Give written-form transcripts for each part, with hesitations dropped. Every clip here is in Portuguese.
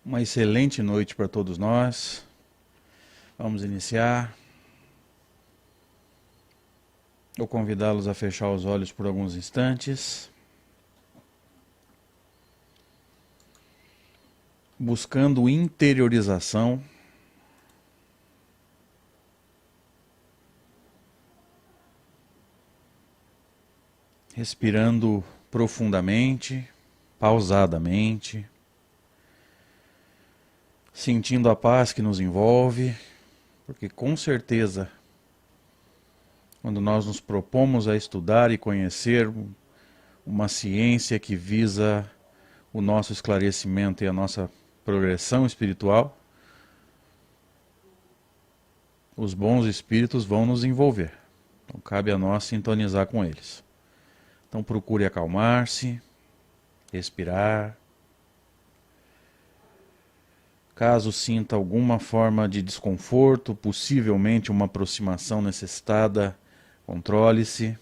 Uma excelente noite para todos nós. Vamos iniciar. Vou convidá-los a fechar os olhos por alguns instantes, buscando interiorização, respirando profundamente, pausadamente, sentindo a paz que nos envolve, porque com certeza, quando nós nos propomos a estudar e conhecer uma ciência que visa o nosso esclarecimento e a nossa progressão espiritual, os bons espíritos vão nos envolver. Então cabe a nós sintonizar com eles. Então procure acalmar-se, respirar. Caso sinta alguma forma de desconforto, possivelmente uma aproximação necessitada, controle-se.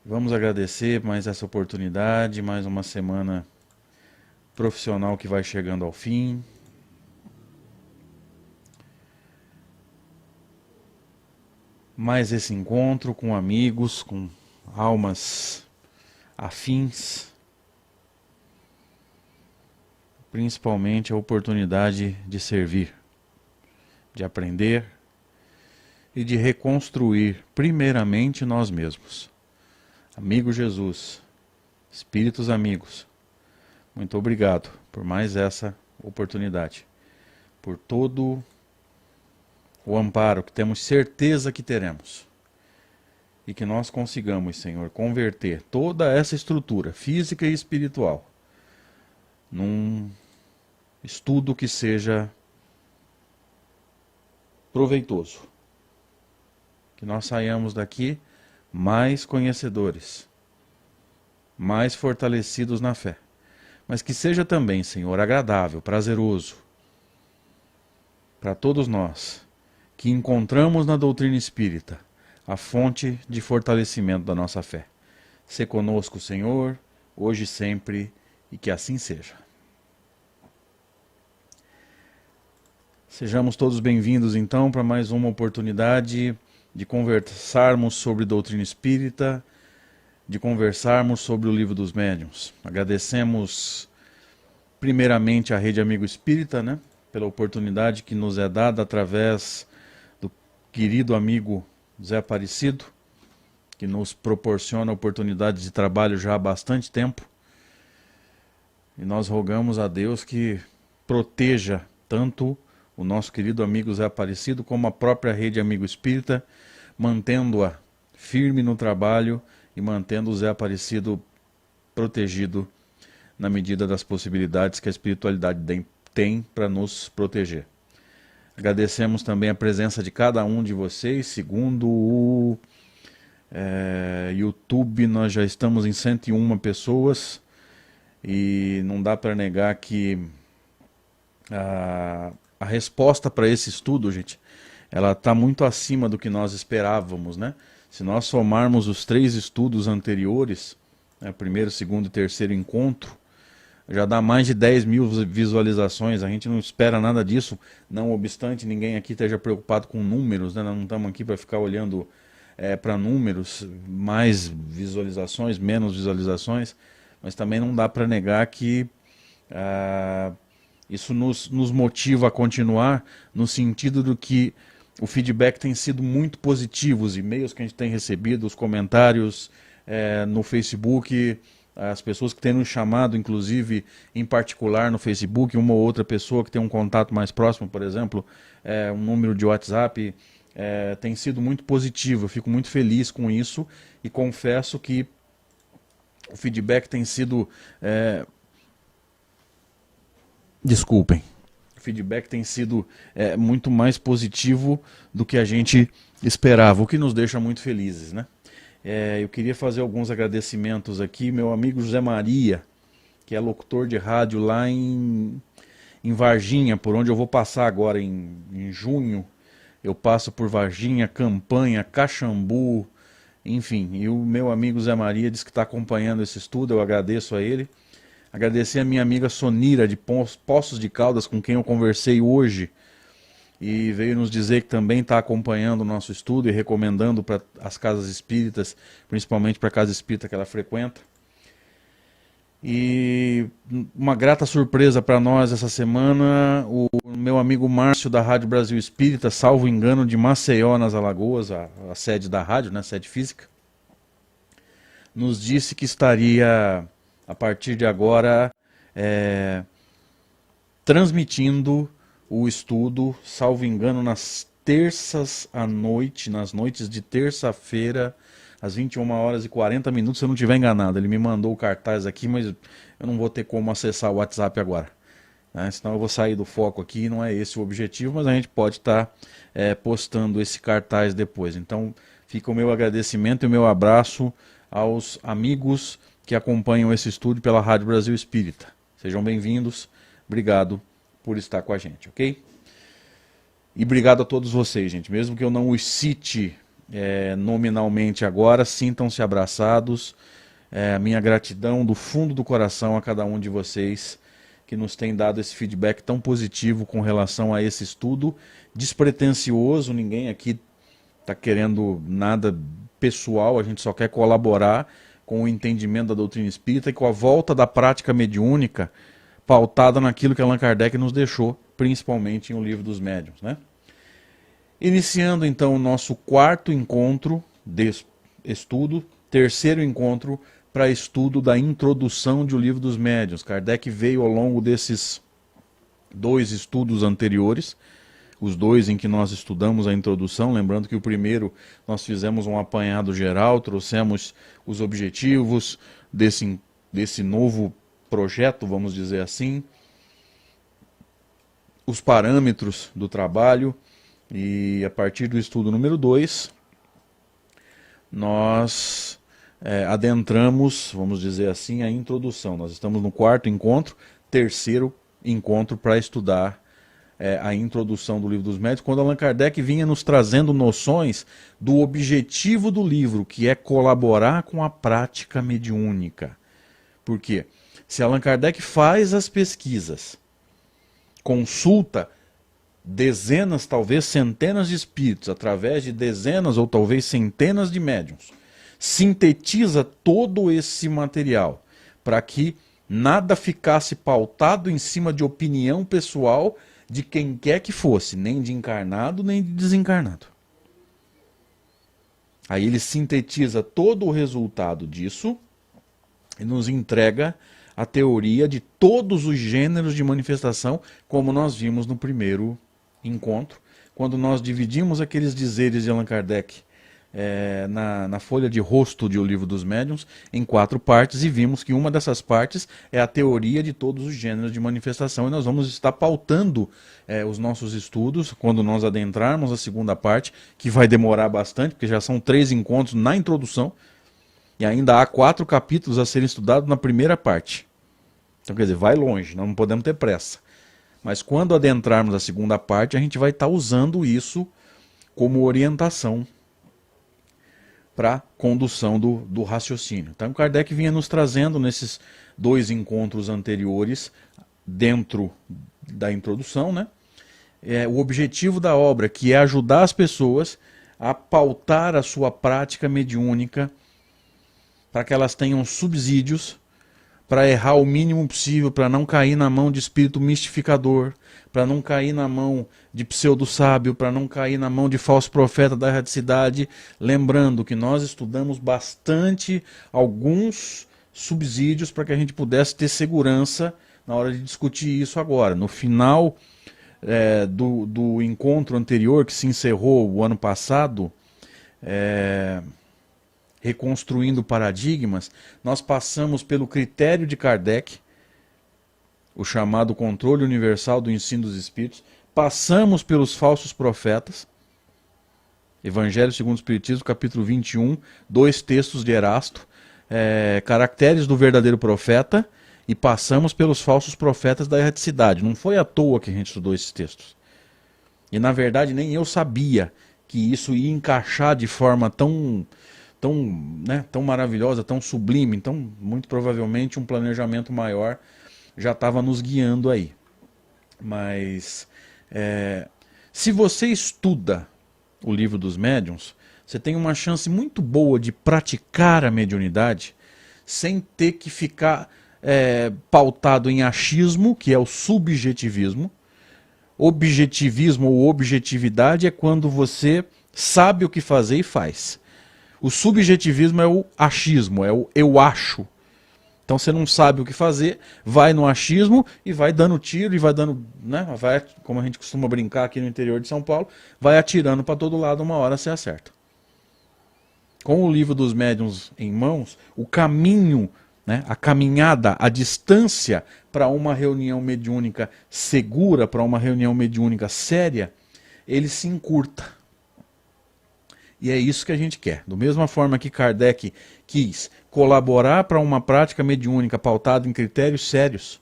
Vamos agradecer mais essa oportunidade, mais uma semana profissional que vai chegando ao fim. Mais esse encontro com amigos, com almas afins. Principalmente a oportunidade de servir, de aprender e de reconstruir primeiramente nós mesmos. Amigo Jesus, espíritos amigos, muito obrigado por mais essa oportunidade, por todo o amparo que temos certeza que teremos. E que nós consigamos, Senhor, converter toda essa estrutura física e espiritual num estudo que seja proveitoso. Que nós saiamos daqui mais conhecedores, mais fortalecidos na fé. Mas que seja também, Senhor, agradável, prazeroso para todos nós que encontramos na doutrina espírita a fonte de fortalecimento da nossa fé. Sê conosco, Senhor, hoje e sempre, e que assim seja. Sejamos todos bem-vindos, então, para mais uma oportunidade de conversarmos sobre doutrina espírita, de conversarmos sobre o Livro dos Médiuns. Agradecemos primeiramente à Rede Amigo Espírita, né, pela oportunidade que nos é dada através do querido amigo Zé Aparecido, que nos proporciona oportunidades de trabalho já há bastante tempo. E nós rogamos a Deus que proteja tanto o nosso querido amigo Zé Aparecido como a própria Rede Amigo Espírita, mantendo-a firme no trabalho e mantendo o Zé Aparecido protegido na medida das possibilidades que a espiritualidade tem para nos proteger. Agradecemos também a presença de cada um de vocês. Segundo o YouTube, nós já estamos em 101 pessoas e não dá para negar que a resposta para esse estudo, gente, ela está muito acima do que nós esperávamos, né? Se nós somarmos os 3 estudos anteriores, né, primeiro, segundo e terceiro encontro, já dá mais de 10 mil visualizações. A gente não espera nada disso, não obstante ninguém aqui esteja preocupado com números, né? Nós não estamos aqui para ficar olhando para números, mais visualizações, menos visualizações, mas também não dá para negar que isso nos motiva a continuar, no sentido do que o feedback tem sido muito positivo, os e-mails que a gente tem recebido, os comentários no Facebook, as pessoas que têm nos chamado, inclusive, em particular no Facebook, uma ou outra pessoa que tem um contato mais próximo, por exemplo, um número de WhatsApp, tem sido muito positivo. Eu fico muito feliz com isso e confesso que o feedback tem sido... Desculpem. O feedback tem sido muito mais positivo do que a gente esperava, o que nos deixa muito felizes, né? Eu queria fazer alguns agradecimentos aqui. Meu amigo José Maria, que é locutor de rádio lá em Varginha, por onde eu vou passar agora em junho. Eu passo por Varginha, Campanha, Caxambu, enfim. E o meu amigo Zé Maria diz que está acompanhando esse estudo, eu agradeço a ele. Agradecer a minha amiga Sonira de Poços de Caldas, com quem eu conversei hoje, e veio nos dizer que também está acompanhando o nosso estudo e recomendando para as casas espíritas, principalmente para a casa espírita que ela frequenta. E uma grata surpresa para nós essa semana, o meu amigo Márcio da Rádio Brasil Espírita, salvo engano, de Maceió, nas Alagoas, a sede da rádio, né, a sede física, nos disse que estaria, a partir de agora, transmitindo o estudo, salvo engano, nas terças à noite, nas noites de terça-feira, às 21h40, se eu não estiver enganado. Ele me mandou o cartaz aqui, mas eu não vou ter como acessar o WhatsApp agora, né? Senão eu vou sair do foco aqui, não é esse o objetivo, mas a gente pode estar postando esse cartaz depois. Então fica o meu agradecimento e o meu abraço aos amigos que acompanham esse estudo pela Rádio Brasil Espírita. Sejam bem-vindos, obrigado por estar com a gente, ok? E obrigado a todos vocês, gente. Mesmo que eu não os cite nominalmente agora, sintam-se abraçados. A minha gratidão do fundo do coração a cada um de vocês que nos tem dado esse feedback tão positivo com relação a esse estudo despretensioso. Ninguém aqui está querendo nada pessoal, a gente só quer colaborar com o entendimento da doutrina espírita e com a volta da prática mediúnica pautada naquilo que Allan Kardec nos deixou, principalmente em O Livro dos Médiuns, né? Iniciando então o nosso quarto encontro de estudo, terceiro encontro para estudo da introdução de O Livro dos Médiuns. Kardec veio ao longo desses 2 estudos anteriores, os 2 em que nós estudamos a introdução, lembrando que o primeiro nós fizemos um apanhado geral, trouxemos os objetivos desse novo projeto, vamos dizer assim, os parâmetros do trabalho, e a partir do estudo número 2, nós adentramos, vamos dizer assim, a introdução. Nós estamos no quarto encontro, terceiro encontro para estudar a introdução do Livro dos Médiuns, quando Allan Kardec vinha nos trazendo noções do objetivo do livro, que é colaborar com a prática mediúnica. Por quê? Se Allan Kardec faz as pesquisas, consulta dezenas, talvez centenas de espíritos, através de dezenas ou talvez centenas de médiuns, sintetiza todo esse material para que nada ficasse pautado em cima de opinião pessoal de quem quer que fosse, nem de encarnado nem de desencarnado. Aí ele sintetiza todo o resultado disso e nos entrega a teoria de todos os gêneros de manifestação, como nós vimos no primeiro encontro, quando nós dividimos aqueles dizeres de Allan Kardec na folha de rosto de O Livro dos Médiuns em 4 partes, e vimos que uma dessas partes é a teoria de todos os gêneros de manifestação, e nós vamos estar pautando os nossos estudos quando nós adentrarmos a segunda parte, que vai demorar bastante, porque já são 3 encontros na introdução, e ainda há 4 capítulos a serem estudados na primeira parte. Então, quer dizer, vai longe, nós não podemos ter pressa. Mas quando adentrarmos a segunda parte, a gente vai estar usando isso como orientação para condução do raciocínio. Então, Kardec vinha nos trazendo nesses 2 encontros anteriores, dentro da introdução, né, o objetivo da obra, que é ajudar as pessoas a pautar a sua prática mediúnica, para que elas tenham subsídios para errar o mínimo possível, para não cair na mão de espírito mistificador, para não cair na mão de pseudo-sábio, para não cair na mão de falso profeta da erraticidade. Lembrando que nós estudamos bastante alguns subsídios para que a gente pudesse ter segurança na hora de discutir isso agora. No final do encontro anterior, que se encerrou o ano passado, reconstruindo paradigmas, nós passamos pelo critério de Kardec, o chamado controle universal do ensino dos espíritos, passamos pelos falsos profetas, Evangelho segundo o Espiritismo, capítulo 21, 2 textos de Erasto, caracteres do verdadeiro profeta, e passamos pelos falsos profetas da erraticidade. Não foi à toa que a gente estudou esses textos. E na verdade nem eu sabia que isso ia encaixar de forma tão tão, né, tão maravilhosa, tão sublime. Então, muito provavelmente, um planejamento maior já estava nos guiando aí. Mas, se você estuda o Livro dos Médiuns, você tem uma chance muito boa de praticar a mediunidade sem ter que ficar pautado em achismo, que é o subjetivismo. Objetivismo ou objetividade é quando você sabe o que fazer e faz. O subjetivismo é o achismo, é o eu acho. Então você não sabe o que fazer, vai no achismo e vai dando tiro e vai dando, né, vai, como a gente costuma brincar aqui no interior de São Paulo, vai atirando para todo lado, uma hora você acerta. Com o Livro dos Médiuns em mãos, o caminho, né, a caminhada, a distância para uma reunião mediúnica segura, para uma reunião mediúnica séria, ele se encurta. E é isso que a gente quer. Da mesma forma que Kardec quis colaborar para uma prática mediúnica pautada em critérios sérios,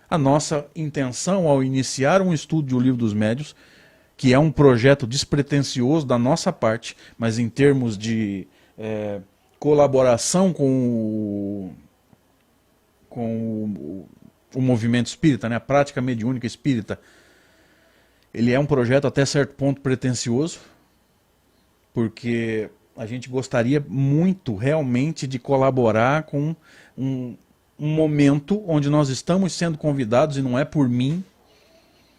a nossa intenção ao iniciar um estudo do Livro dos Médiuns, que é um projeto despretensioso da nossa parte, mas em termos de colaboração com o movimento espírita, né, a prática mediúnica espírita, ele é um projeto até certo ponto pretensioso, porque a gente gostaria muito realmente de colaborar com um momento onde nós estamos sendo convidados, e não é por mim,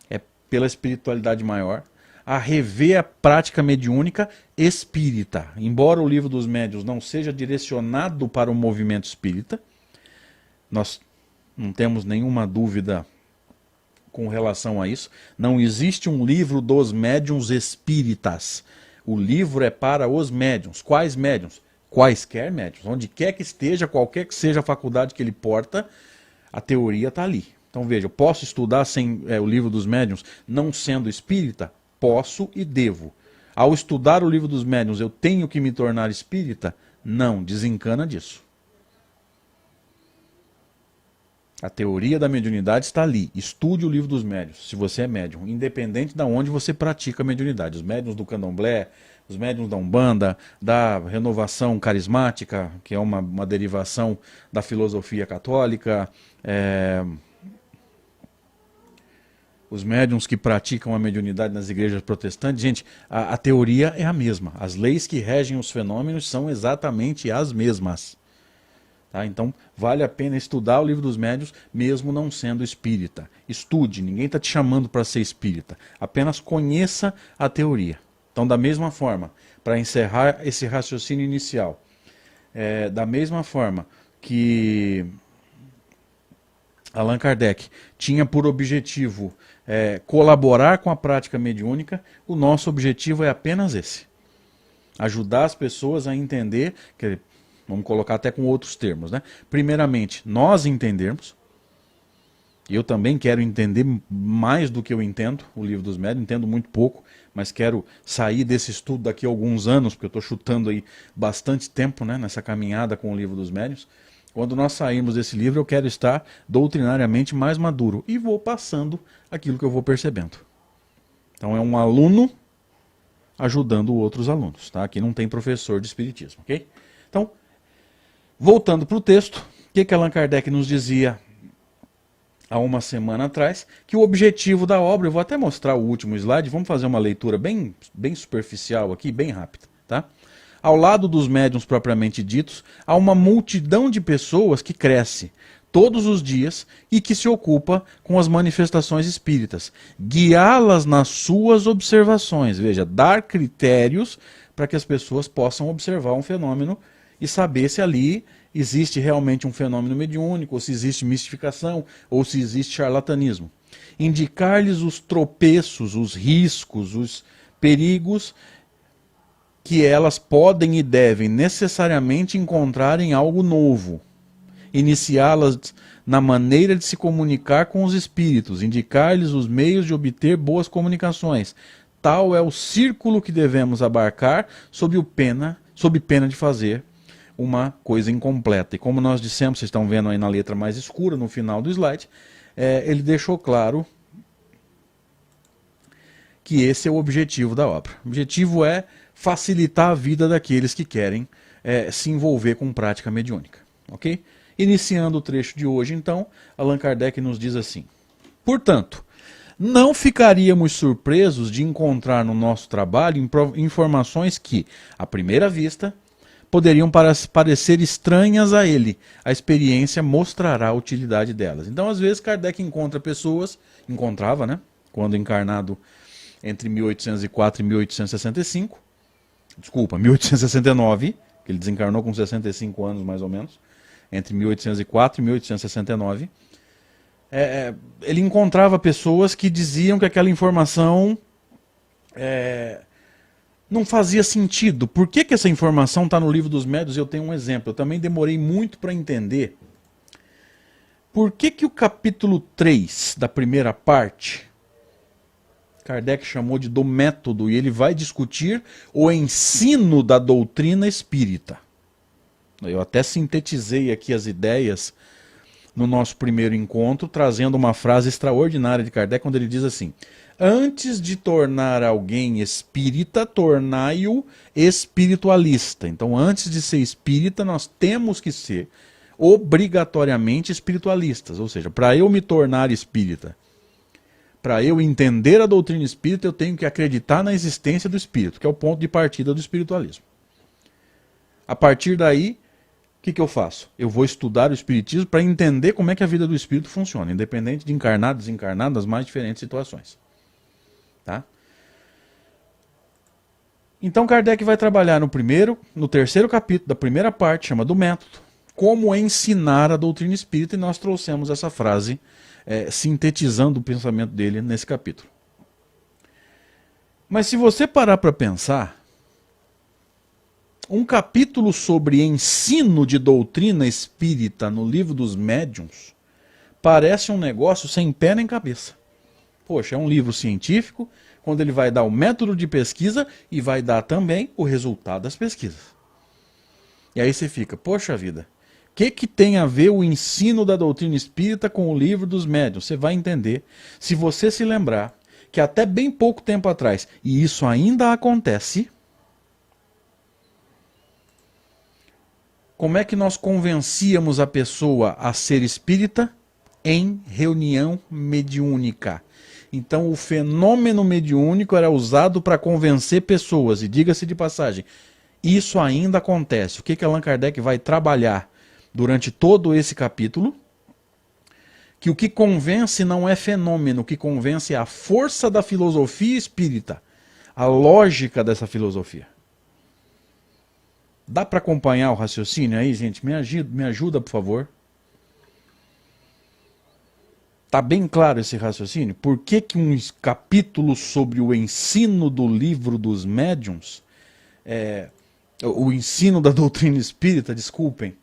é pela espiritualidade maior, a rever a prática mediúnica espírita. Embora o Livro dos Médiuns não seja direcionado para o movimento espírita, nós não temos nenhuma dúvida com relação a isso, não existe um livro dos médiuns espíritas. O livro é para os médiuns. Quais médiuns? Quaisquer médiuns. Onde quer que esteja, qualquer que seja a faculdade que ele porta, a teoria está ali. Então veja, eu posso estudar sem o Livro dos Médiuns não sendo espírita? Posso e devo. Ao estudar o Livro dos Médiuns, eu tenho que me tornar espírita? Não, desencana disso. A teoria da mediunidade está ali. Estude o Livro dos Médiuns, se você é médium, independente de onde você pratica a mediunidade. Os médiuns do candomblé, os médiuns da Umbanda, da renovação carismática, que é uma derivação da filosofia católica, os médiuns que praticam a mediunidade nas igrejas protestantes. Gente, a teoria é a mesma. As leis que regem os fenômenos são exatamente as mesmas. Tá? Então, vale a pena estudar o Livro dos Médiuns, mesmo não sendo espírita. Estude, ninguém está te chamando para ser espírita. Apenas conheça a teoria. Então, da mesma forma, para encerrar esse raciocínio inicial, da mesma forma que Allan Kardec tinha por objetivo colaborar com a prática mediúnica, o nosso objetivo é apenas esse. Ajudar as pessoas a entender que... Vamos colocar até com outros termos, né? Primeiramente, nós entendermos. Eu também quero entender mais do que eu entendo o Livro dos Médiuns, entendo muito pouco, mas quero sair desse estudo daqui a alguns anos, porque eu estou chutando aí bastante tempo, né, nessa caminhada com o Livro dos Médiuns. Quando nós sairmos desse livro, eu quero estar doutrinariamente mais maduro e vou passando aquilo que eu vou percebendo. Então é um aluno ajudando outros alunos, tá? Aqui não tem professor de espiritismo, ok? Então, voltando para o texto, o que Allan Kardec nos dizia há uma semana atrás? Que o objetivo da obra, eu vou até mostrar o último slide, vamos fazer uma leitura bem superficial aqui, bem rápida. Tá? Ao lado dos médiuns propriamente ditos, há uma multidão de pessoas que cresce todos os dias e que se ocupa com as manifestações espíritas. Guiá-las nas suas observações, veja, dar critérios para que as pessoas possam observar um fenômeno e saber se ali existe realmente um fenômeno mediúnico, ou se existe mistificação, ou se existe charlatanismo. Indicar-lhes os tropeços, os riscos, os perigos que elas podem e devem necessariamente encontrar em algo novo. Iniciá-las na maneira de se comunicar com os espíritos, indicar-lhes os meios de obter boas comunicações. Tal é o círculo que devemos abarcar sob pena de fazer uma coisa incompleta. E como nós dissemos, vocês estão vendo aí na letra mais escura, no final do slide, ele deixou claro que esse é o objetivo da obra. O objetivo é facilitar a vida daqueles que querem se envolver com prática mediúnica. Ok? Iniciando o trecho de hoje, então, Allan Kardec nos diz assim: portanto, não ficaríamos surpresos de encontrar no nosso trabalho informações que, à primeira vista, poderiam parecer estranhas a ele. A experiência mostrará a utilidade delas. Então, às vezes, Kardec encontra pessoas, encontrava, né, quando encarnado entre 1804 e 1865, desculpa, 1869, que ele desencarnou com 65 anos mais ou menos, entre 1804 e 1869, ele encontrava pessoas que diziam que aquela informação não fazia sentido. Por que essa informação está no Livro dos Médiuns? Eu tenho um exemplo. Eu também demorei muito para entender. Por que o capítulo 3 da primeira parte, Kardec chamou de do método, e ele vai discutir o ensino da doutrina espírita. Eu até sintetizei aqui as ideias no nosso primeiro encontro, trazendo uma frase extraordinária de Kardec, quando ele diz assim: antes de tornar alguém espírita, tornai-o espiritualista. Então, antes de ser espírita, nós temos que ser obrigatoriamente espiritualistas. Ou seja, para eu me tornar espírita, para eu entender a doutrina espírita, eu tenho que acreditar na existência do espírito, que é o ponto de partida do espiritualismo. A partir daí, o que eu faço? Eu vou estudar o espiritismo para entender como é que a vida do espírito funciona, independente de encarnado, desencarnado, das mais diferentes situações. Tá? Então Kardec vai trabalhar no terceiro capítulo da primeira parte, chama do método, como ensinar a doutrina espírita, e nós trouxemos essa frase sintetizando o pensamento dele nesse capítulo. Mas se você parar para pensar, um capítulo sobre ensino de doutrina espírita no Livro dos Médiuns parece um negócio sem pé nem cabeça. Poxa, é um livro científico, quando ele vai dar o método de pesquisa e vai dar também o resultado das pesquisas. E aí você fica, poxa vida, o que tem a ver o ensino da doutrina espírita com o Livro dos Médiuns? Você vai entender, se você se lembrar, que até bem pouco tempo atrás, e isso ainda acontece, como é que nós convencíamos a pessoa a ser espírita? Em reunião mediúnica. Então o fenômeno mediúnico era usado para convencer pessoas. E diga-se de passagem, isso ainda acontece. O que Allan Kardec vai trabalhar durante todo esse capítulo? Que o que convence não é fenômeno, o que convence é a força da filosofia espírita. A lógica dessa filosofia. Dá para acompanhar o raciocínio aí, gente? Me ajuda, por favor. Tá bem claro esse raciocínio? Por que um capítulo sobre o ensino do Livro dos Médiuns, o ensino da doutrina espírita, desculpem,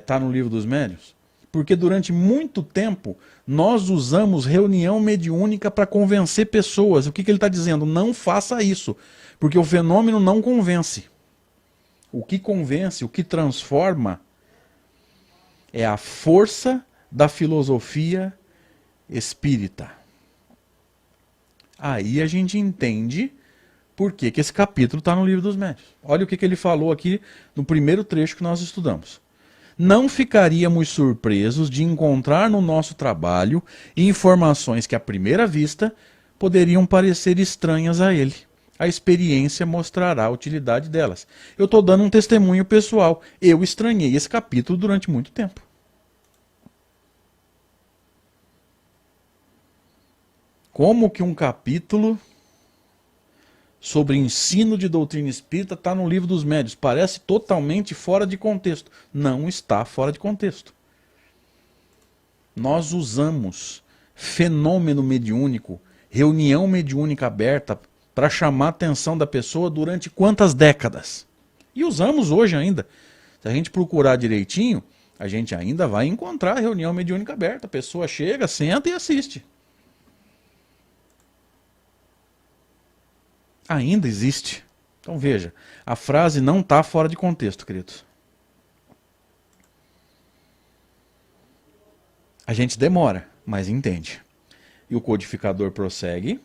tá no Livro dos Médiuns? Porque durante muito tempo nós usamos reunião mediúnica para convencer pessoas. O que ele está dizendo? Não faça isso, porque o fenômeno não convence. O que convence, o que transforma é a força da filosofia espírita. Aí a gente entende por que esse capítulo está no Livro dos Médiuns. Olha o que ele falou aqui no primeiro trecho que nós estudamos. Não ficaríamos surpresos de encontrar no nosso trabalho informações que à primeira vista poderiam parecer estranhas a ele. A experiência mostrará a utilidade delas. Eu estou dando um testemunho pessoal. Eu estranhei esse capítulo durante muito tempo. Como que um capítulo sobre ensino de doutrina espírita está no Livro dos Médiuns? Parece totalmente fora de contexto. Não está fora de contexto. Nós usamos fenômeno mediúnico, reunião mediúnica aberta, para chamar a atenção da pessoa durante quantas décadas? E usamos hoje ainda. Se a gente procurar direitinho, a gente ainda vai encontrar a reunião mediúnica aberta. A pessoa chega, senta e assiste. Ainda existe. Então veja, a frase não está fora de contexto, queridos. A gente demora, mas entende. E o codificador prossegue.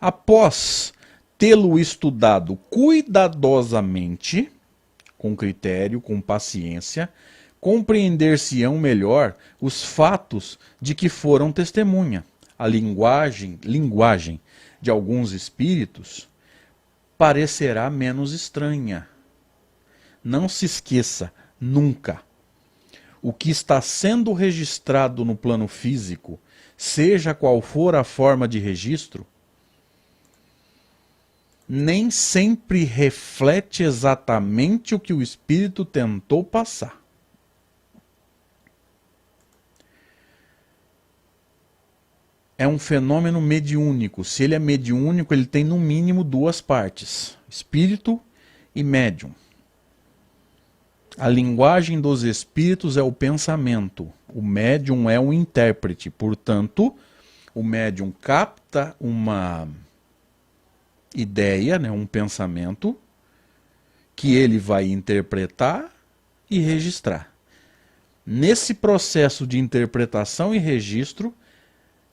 Após tê-lo estudado cuidadosamente, com critério, com paciência, compreender-se-ão melhor os fatos de que foram testemunha. A linguagem de alguns espíritos parecerá menos estranha. Não se esqueça, nunca. O que está sendo registrado no plano físico, seja qual for a forma de registro, nem sempre reflete exatamente o que o espírito tentou passar. É um fenômeno mediúnico. Se ele é mediúnico, ele tem no mínimo duas partes: espírito e médium. A linguagem dos espíritos é o pensamento. O médium é um intérprete. Portanto, o médium capta uma ideia, né, um pensamento, que ele vai interpretar e registrar. Nesse processo de interpretação e registro,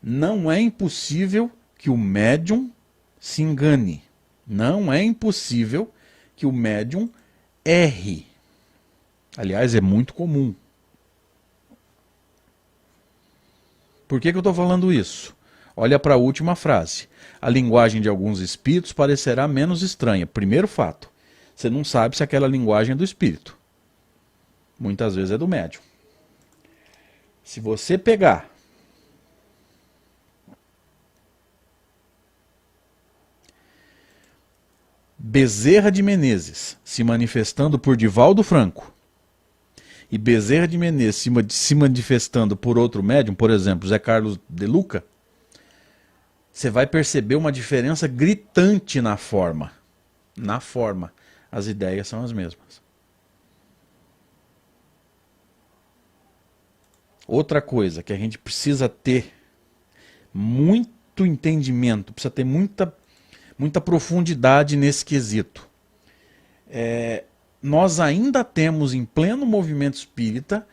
não é impossível que o médium se engane. Não é impossível que o médium erre. Aliás, é muito comum. Por que eu estou falando isso? Olha para a última frase. A linguagem de alguns espíritos parecerá menos estranha. Primeiro fato, você não sabe se aquela linguagem é do espírito. Muitas vezes é do médium. Se você pegar Bezerra de Menezes se manifestando por Divaldo Franco e Bezerra de Menezes se manifestando por outro médium, por exemplo, Zé Carlos de Luca, você vai perceber uma diferença gritante na forma. Na forma, as ideias são as mesmas. Outra coisa que a gente precisa ter muito entendimento, precisa ter muita profundidade nesse quesito. Nós ainda temos em pleno movimento espírita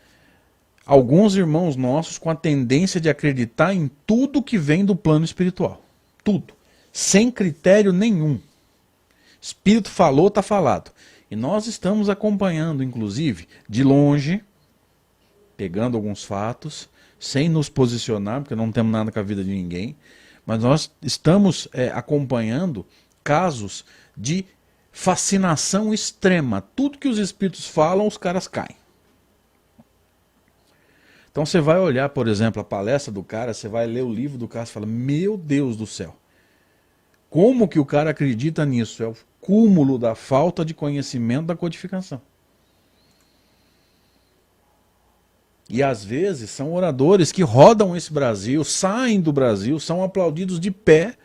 alguns irmãos nossos com a tendência de acreditar em tudo que vem do plano espiritual. Tudo. Sem critério nenhum. Espírito falou, está falado. E nós estamos acompanhando, inclusive, de longe, pegando alguns fatos, sem nos posicionar, porque não temos nada com a vida de ninguém, mas nós estamos acompanhando casos de fascinação extrema. Tudo que os espíritos falam, os caras caem. Então você vai olhar, por exemplo, a palestra do cara, você vai ler o livro do cara e fala, meu Deus do céu, como que o cara acredita nisso? É o cúmulo da falta de conhecimento da codificação. E às vezes são oradores que rodam esse Brasil, saem do Brasil, são aplaudidos de pé,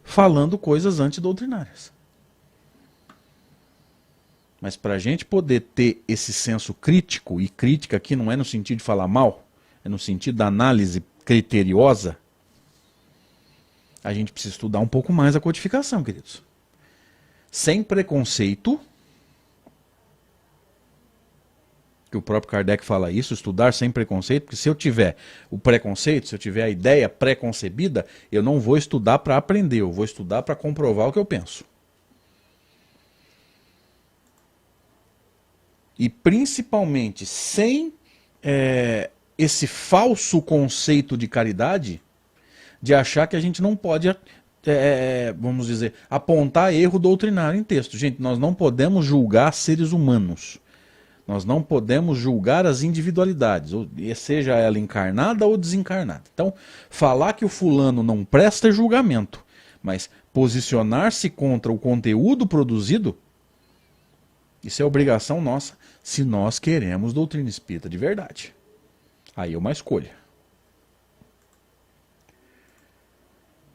falando coisas antidoutrinárias. Mas para a gente poder ter esse senso crítico, e crítica aqui não é no sentido de falar mal, é no sentido da análise criteriosa, a gente precisa estudar um pouco mais a codificação, queridos. Sem preconceito, que o próprio Kardec fala isso, estudar sem preconceito, porque se eu tiver o preconceito, se eu tiver a ideia pré-concebida, eu não vou estudar para aprender, eu vou estudar para comprovar o que eu penso. E principalmente sem esse falso conceito de caridade, de achar que a gente não pode, vamos dizer, apontar erro doutrinário em texto. Gente, nós não podemos julgar seres humanos. Nós não podemos julgar as individualidades, seja ela encarnada ou desencarnada. Então, falar que o fulano não presta é julgamento, mas posicionar-se contra o conteúdo produzido, isso é obrigação nossa, se nós queremos doutrina espírita de verdade. Aí é uma escolha.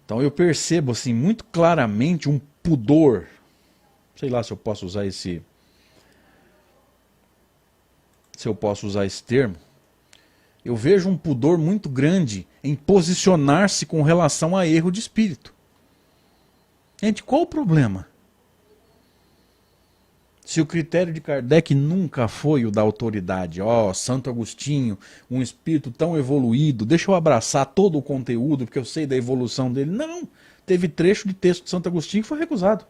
Então eu percebo assim muito claramente um pudor, sei lá se eu posso usar esse termo, eu vejo um pudor muito grande em posicionar-se com relação a erro de espírito. Gente, qual o problema? Se o critério de Kardec nunca foi o da autoridade, Santo Agostinho, um espírito tão evoluído, deixa eu abraçar todo o conteúdo porque eu sei da evolução dele. Não, Teve trecho de texto de Santo Agostinho que foi recusado.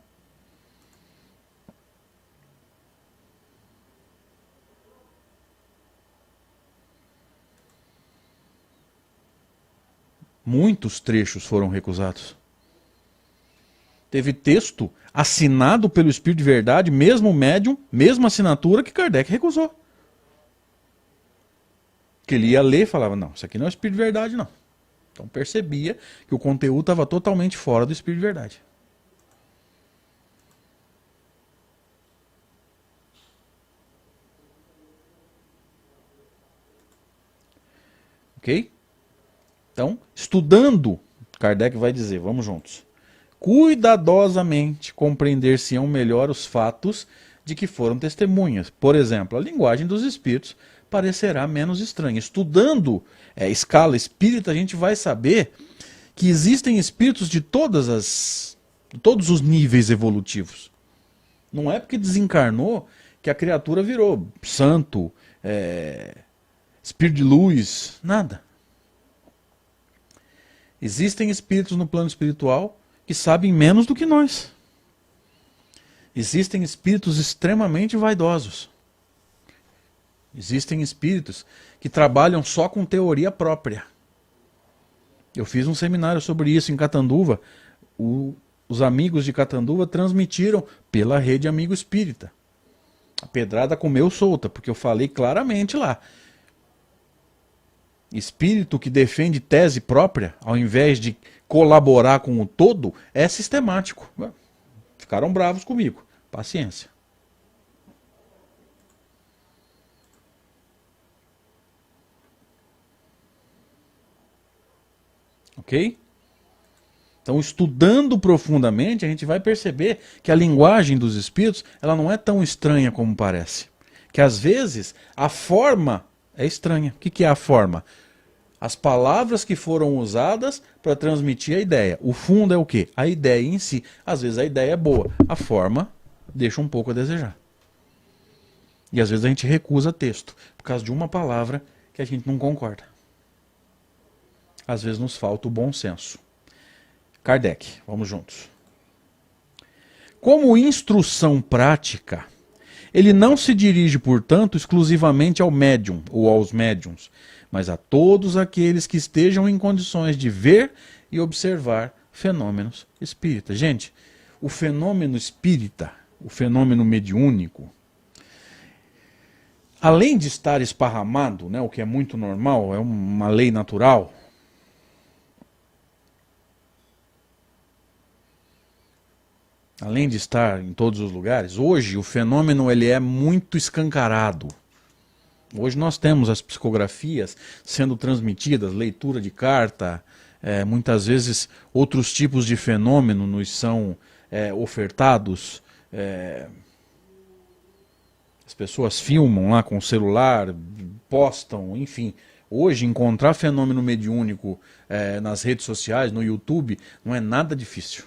Muitos trechos foram recusados. Teve texto assinado pelo Espírito de Verdade, mesmo médium, mesma assinatura, que Kardec recusou. Que ele ia ler e falava, não, isso aqui não é Espírito de Verdade, não. Então percebia que o conteúdo estava totalmente fora do Espírito de Verdade. Ok? Então, estudando, Kardec vai dizer, vamos juntos. Cuidadosamente compreender-se-ão melhor os fatos de que foram testemunhas. Por exemplo, a linguagem dos espíritos parecerá menos estranha. Estudando escala espírita, a gente vai saber que existem espíritos de todos os níveis evolutivos. Não é porque desencarnou que a criatura virou santo, espírito de luz, nada. Existem espíritos no plano espiritual que sabem menos do que nós. Existem espíritos extremamente vaidosos. Existem espíritos que trabalham só com teoria própria. Eu fiz um seminário sobre isso em Catanduva. Os amigos de Catanduva transmitiram pela rede Amigo Espírita. A pedrada comeu solta, porque eu falei claramente lá. Espírito que defende tese própria, ao invés de colaborar com o todo, é sistemático. Ficaram bravos comigo. Paciência. Ok? Então, estudando profundamente, a gente vai perceber que a linguagem dos espíritos ela não é tão estranha como parece. Que às vezes a forma é estranha. O que é a forma? As palavras que foram usadas para transmitir a ideia. O fundo é o quê? A ideia em si. Às vezes a ideia é boa. A forma deixa um pouco a desejar. E às vezes a gente recusa texto por causa de uma palavra que a gente não concorda. Às vezes nos falta o bom senso. Kardec, vamos juntos. Como instrução prática, ele não se dirige, portanto, exclusivamente ao médium ou aos médiums, mas a todos aqueles que estejam em condições de ver e observar fenômenos espíritas. Gente, o fenômeno espírita, o fenômeno mediúnico, além de estar esparramado, né, o que é muito normal, é uma lei natural, além de estar em todos os lugares, hoje o fenômeno ele é muito escancarado. Hoje nós temos as psicografias sendo transmitidas, leitura de carta, muitas vezes outros tipos de fenômeno nos são ofertados. As pessoas filmam lá com o celular, postam, enfim. Hoje encontrar fenômeno mediúnico nas redes sociais, no YouTube, não é nada difícil.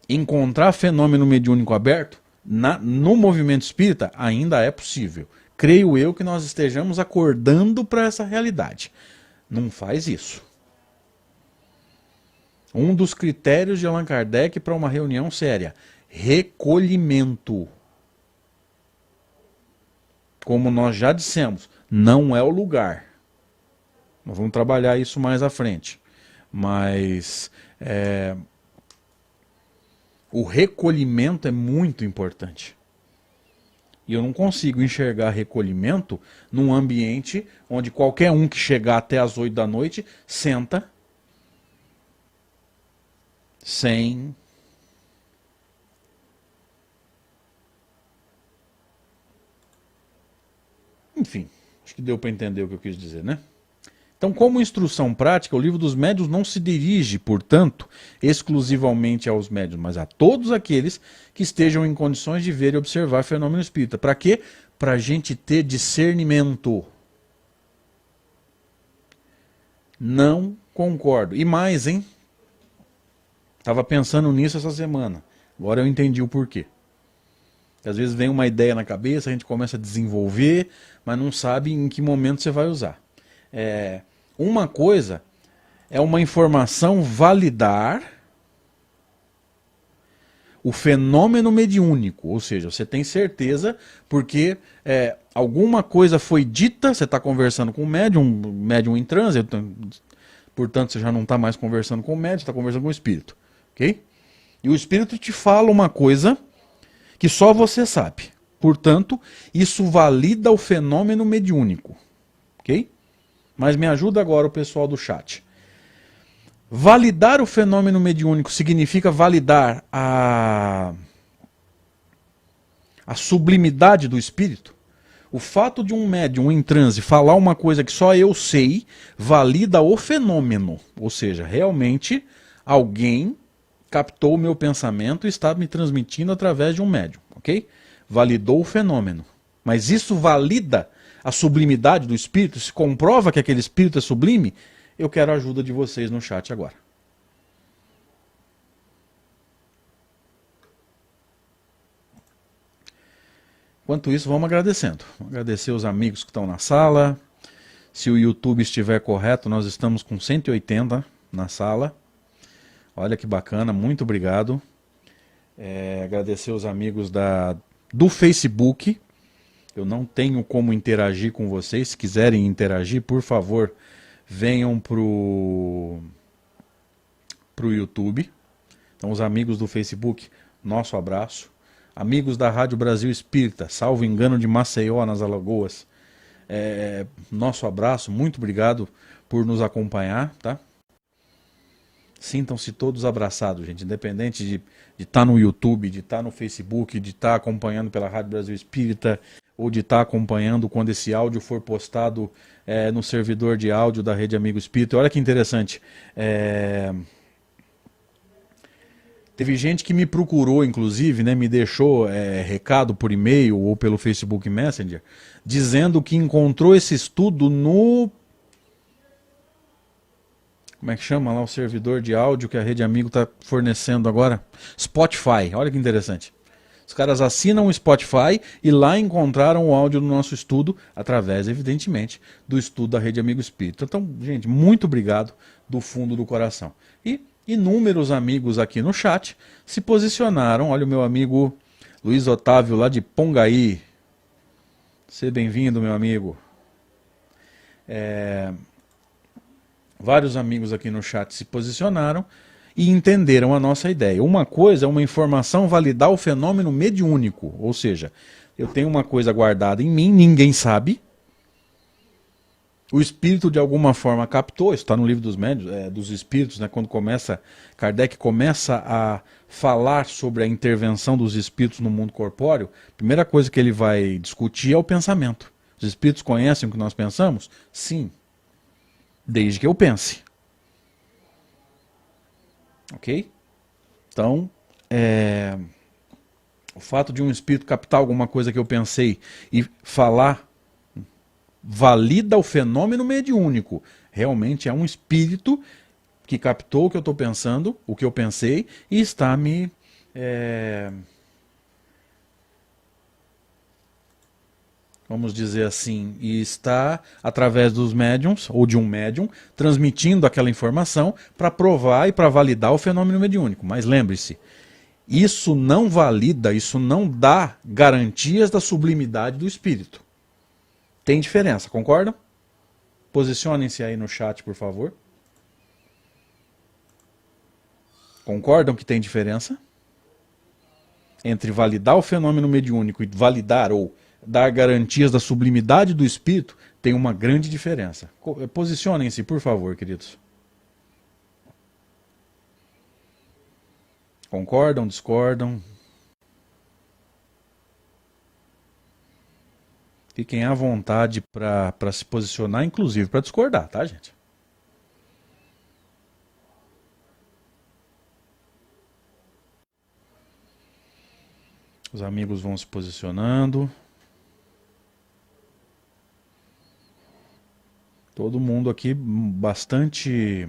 Encontrar fenômeno mediúnico aberto no movimento espírita ainda é possível. Creio eu que nós estejamos acordando para essa realidade. Não faz isso. Um dos critérios de Allan Kardec para uma reunião séria: recolhimento. Como nós já dissemos, não é o lugar. Nós vamos trabalhar isso mais à frente. Mas o recolhimento é muito importante. E eu não consigo enxergar recolhimento num ambiente onde qualquer um que chegar até as 8 da noite senta sem enfim, acho que deu para entender o que eu quis dizer, né? Então, como instrução prática, o Livro dos Médiuns não se dirige, portanto, exclusivamente aos médiuns, mas a todos aqueles que estejam em condições de ver e observar fenômeno espírita. Para quê? Para a gente ter discernimento. Não concordo. E mais, hein? Estava pensando nisso essa semana. Agora eu entendi o porquê. Às vezes vem uma ideia na cabeça, a gente começa a desenvolver, mas não sabe em que momento você vai usar. Uma coisa é uma informação validar o fenômeno mediúnico, ou seja, você tem certeza porque alguma coisa foi dita, você está conversando com o médium em transe, portanto você já não está mais conversando com o médium, está conversando com o espírito, ok? E o espírito te fala uma coisa que só você sabe, portanto isso valida o fenômeno mediúnico, ok? Mas me ajuda agora o pessoal do chat. Validar o fenômeno mediúnico significa validar a sublimidade do espírito? O fato de um médium em transe falar uma coisa que só eu sei, valida o fenômeno. Ou seja, realmente alguém captou o meu pensamento e está me transmitindo através de um médium, ok? Validou o fenômeno. Mas isso valida a sublimidade do espírito? Se comprova que aquele espírito é sublime? Eu quero a ajuda de vocês no chat agora. Enquanto isso, vamos agradecendo. Vamos agradecer os amigos que estão na sala. Se o YouTube estiver correto, nós estamos com 180 na sala. Olha que bacana, muito obrigado. Agradecer os amigos do Facebook. Eu não tenho como interagir com vocês. Se quiserem interagir, por favor, venham pro YouTube. Então, os amigos do Facebook, nosso abraço. Amigos da Rádio Brasil Espírita, salvo engano, de Maceió, nas Alagoas, nosso abraço, muito obrigado por nos acompanhar, tá? Sintam-se todos abraçados, gente, independente de estar no YouTube, de estar no Facebook, de estar acompanhando pela Rádio Brasil Espírita, ou de estar acompanhando quando esse áudio for postado no servidor de áudio da Rede Amigo Espírita. Olha que interessante. Teve gente que me procurou, inclusive, né, me deixou recado por e-mail ou pelo Facebook Messenger, dizendo que encontrou esse estudo no... Como é que chama lá o servidor de áudio que a Rede Amigo está fornecendo agora? Spotify, olha que interessante. Os caras assinam o Spotify e lá encontraram o áudio do nosso estudo, através, evidentemente, do estudo da Rede Amigo Espírita. Então, gente, muito obrigado do fundo do coração. E inúmeros amigos aqui no chat se posicionaram. Olha o meu amigo Luiz Otávio lá de Pongaí. Seja bem-vindo, meu amigo. Vários amigos aqui no chat se posicionaram e entenderam a nossa ideia. Uma coisa é uma informação validar o fenômeno mediúnico, ou seja, eu tenho uma coisa guardada em mim, ninguém sabe, o espírito de alguma forma captou, isso está no livro dos médiuns, dos espíritos, né, quando Kardec começa a falar sobre a intervenção dos espíritos no mundo corpóreo, a primeira coisa que ele vai discutir é o pensamento. Os espíritos conhecem o que nós pensamos? Sim, desde que eu pense. Ok? Então, o fato de um espírito captar alguma coisa que eu pensei e falar valida o fenômeno mediúnico. Realmente é um espírito que captou o que eu estou pensando, o que eu pensei, e está me... vamos dizer assim, e está, através dos médiums, ou de um médium, transmitindo aquela informação para provar e para validar o fenômeno mediúnico. Mas lembre-se, isso não valida, isso não dá garantias da sublimidade do espírito. Tem diferença, concordam? Posicionem-se aí no chat, por favor. Concordam que tem diferença? Entre validar o fenômeno mediúnico e validar ou dar garantias da sublimidade do espírito, tem uma grande diferença. Posicionem-se, por favor, queridos. Concordam, discordam? Fiquem à vontade para se posicionar, inclusive para discordar, tá, gente? Os amigos vão se posicionando. Todo mundo aqui bastante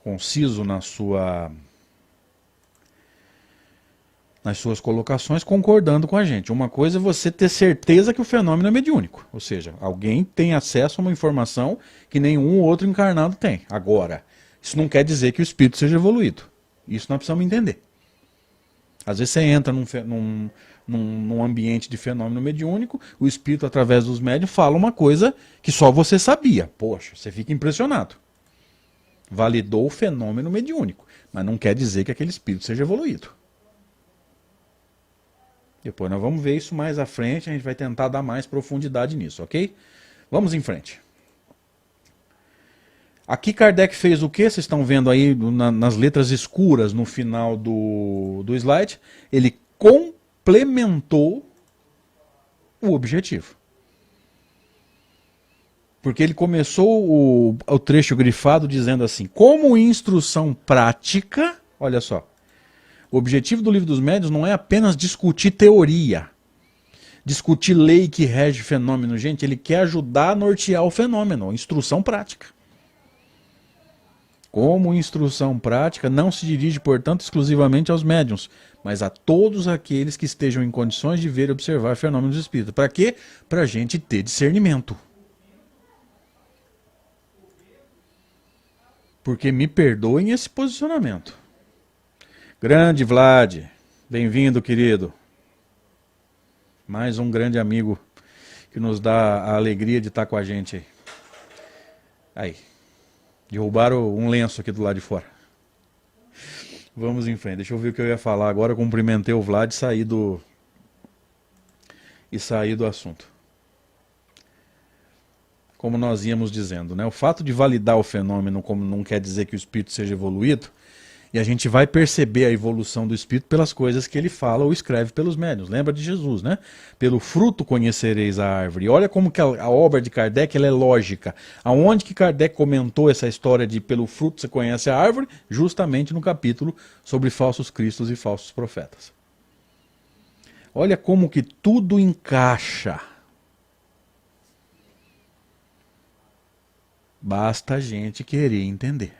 conciso na nas suas colocações, concordando com a gente. Uma coisa é você ter certeza que o fenômeno é mediúnico. Ou seja, alguém tem acesso a uma informação que nenhum outro encarnado tem. Agora, isso não quer dizer que o espírito seja evoluído. Isso nós precisamos entender. Às vezes você entra num ambiente de fenômeno mediúnico, o espírito, através dos médiuns, fala uma coisa que só você sabia. Poxa, você fica impressionado. Validou o fenômeno mediúnico, mas não quer dizer que aquele espírito seja evoluído. Depois nós vamos ver isso mais à frente, a gente vai tentar dar mais profundidade nisso, ok? Vamos em frente. Aqui Kardec fez o que? Vocês estão vendo aí nas letras escuras no final do slide. Ele complementou o objetivo. Porque ele começou o trecho grifado dizendo assim, como instrução prática, olha só, o objetivo do Livro dos Médiuns não é apenas discutir teoria, discutir lei que rege fenômeno. Gente, ele quer ajudar a nortear o fenômeno, instrução prática. Como instrução prática, não se dirige, portanto, exclusivamente aos médiuns, mas a todos aqueles que estejam em condições de ver e observar fenômenos espíritas. Para quê? Para a gente ter discernimento. Porque me perdoem esse posicionamento. Grande Vlad, bem-vindo, querido. Mais um grande amigo que nos dá a alegria de estar com a gente aí. Aí, derrubaram um lenço aqui do lado de fora. Vamos em frente, deixa eu ver o que eu ia falar agora. Eu cumprimentei o Vlad e saí do assunto. Como nós íamos dizendo, né? O fato de validar o fenômeno como não quer dizer que o espírito seja evoluído, e a gente vai perceber a evolução do espírito pelas coisas que ele fala ou escreve pelos médiuns. Lembra de Jesus, né? Pelo fruto conhecereis a árvore. E olha como que a obra de Kardec ela é lógica. Aonde que Kardec comentou essa história de pelo fruto você conhece a árvore? Justamente no capítulo sobre falsos cristos e falsos profetas. Olha como que tudo encaixa. Basta a gente querer entender.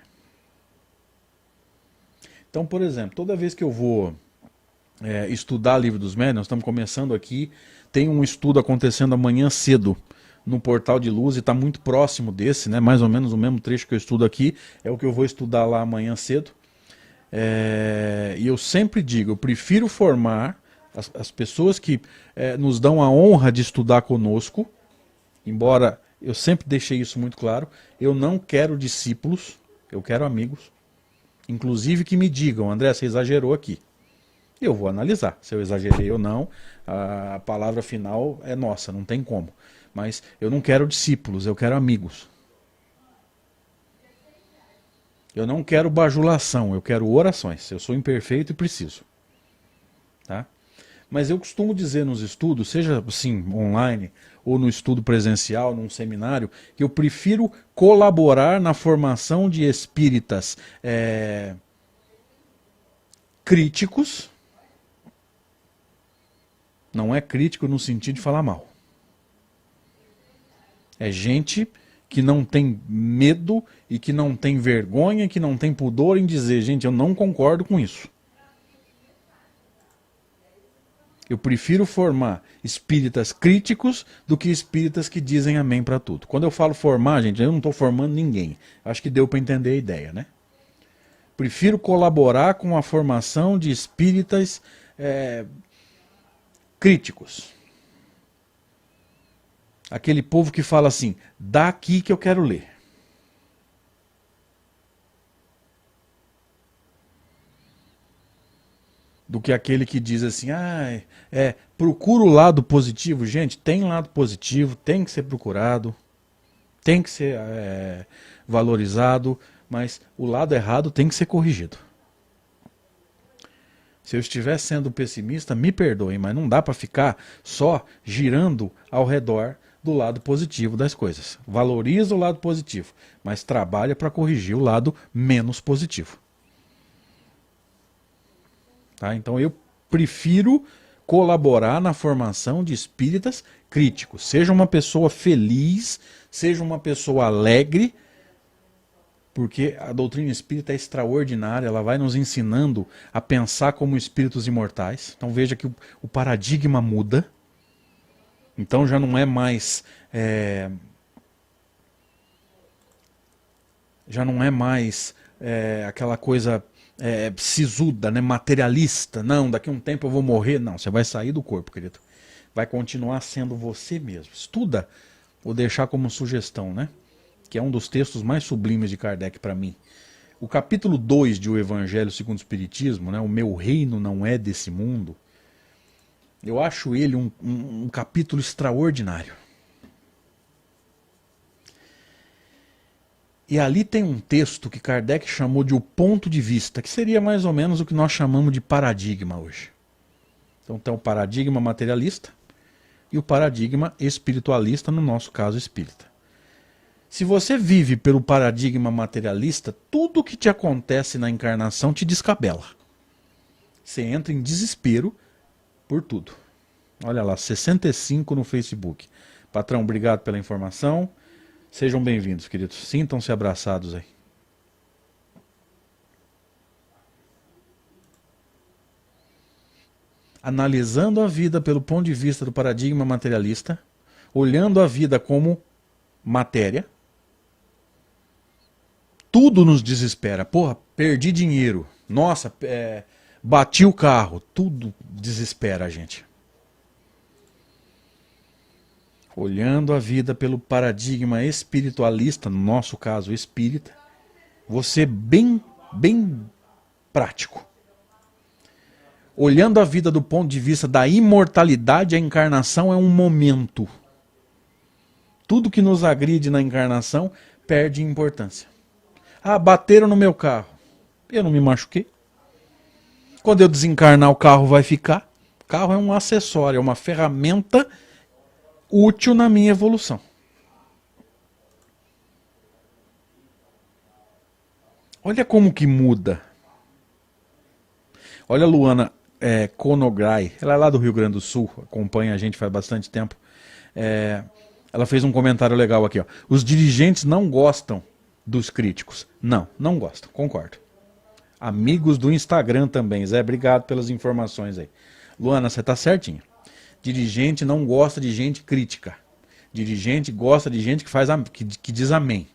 Então, por exemplo, toda vez que eu vou estudar Livro dos Médiuns, nós estamos começando aqui, tem um estudo acontecendo amanhã cedo no Portal de Luz, e está muito próximo desse, né? Mais ou menos o mesmo trecho que eu estudo aqui, é o que eu vou estudar lá amanhã cedo. E eu sempre digo, eu prefiro formar as pessoas que nos dão a honra de estudar conosco, embora eu sempre deixei isso muito claro, eu não quero discípulos, eu quero amigos. Inclusive que me digam, André, você exagerou aqui. Eu vou analisar se eu exagerei ou não, a palavra final é nossa, não tem como. Mas eu não quero discípulos, eu quero amigos. Eu não quero bajulação, eu quero orações. Eu sou imperfeito e preciso. Tá? Mas eu costumo dizer nos estudos, seja assim, online ou no estudo presencial, num seminário, que eu prefiro colaborar na formação de espíritas críticos. Não é crítico no sentido de falar mal. É gente que não tem medo e que não tem vergonha, que não tem pudor em dizer, gente, eu não concordo com isso. Eu prefiro formar espíritas críticos do que espíritas que dizem amém para tudo. Quando eu falo formar, gente, eu não estou formando ninguém. Acho que deu para entender a ideia, né? Prefiro colaborar com a formação de espíritas críticos. Aquele povo que fala assim, daqui que eu quero ler. Do que aquele que diz assim, procura o lado positivo. Gente, tem lado positivo, tem que ser procurado, tem que ser valorizado, mas o lado errado tem que ser corrigido. Se eu estiver sendo pessimista, me perdoem, mas não dá para ficar só girando ao redor do lado positivo das coisas. Valoriza o lado positivo, mas trabalha para corrigir o lado menos positivo. Tá? Então eu prefiro colaborar na formação de espíritas críticos. Seja uma pessoa feliz, seja uma pessoa alegre, porque a doutrina espírita é extraordinária, ela vai nos ensinando a pensar como espíritos imortais. Então veja que o paradigma muda. Então já não é mais aquela coisa sisuda, né, materialista. Não, daqui a um tempo eu vou morrer. Não, você vai sair do corpo, querido. Vai continuar sendo você mesmo. Estuda, vou deixar como sugestão, né? Que é um dos textos mais sublimes de Kardec para mim. O capítulo 2 de O Evangelho segundo o Espiritismo, né, o meu reino não é desse mundo, eu acho ele um capítulo extraordinário. E ali tem um texto que Kardec chamou de o ponto de vista, que seria mais ou menos o que nós chamamos de paradigma hoje. Então tem o paradigma materialista e o paradigma espiritualista, no nosso caso espírita. Se você vive pelo paradigma materialista, tudo que te acontece na encarnação te descabela. Você entra em desespero por tudo. Olha lá, 65 no Facebook. Patrão, obrigado pela informação. Sejam bem-vindos, queridos. Sintam-se abraçados aí. Analisando a vida pelo ponto de vista do paradigma materialista, olhando a vida como matéria, tudo nos desespera. Porra, perdi dinheiro. Nossa, bati o carro. Tudo desespera a gente. Olhando a vida pelo paradigma espiritualista, no nosso caso espírita, você bem prático. Olhando a vida do ponto de vista da imortalidade, a encarnação é um momento. Tudo que nos agride na encarnação perde importância. Ah, bateram no meu carro. Eu não me machuquei. Quando eu desencarnar, o carro vai ficar. O carro é um acessório, é uma ferramenta útil na minha evolução. Olha como que muda. Olha a Luana Konograi, ela é lá do Rio Grande do Sul, acompanha a gente faz bastante tempo. Ela fez um comentário legal aqui. Ó. Os dirigentes não gostam dos críticos. Não gostam, concordo. Amigos do Instagram também. Zé, obrigado pelas informações aí. Luana, você tá certinho. Dirigente não gosta de gente crítica. Dirigente gosta de gente que diz amém.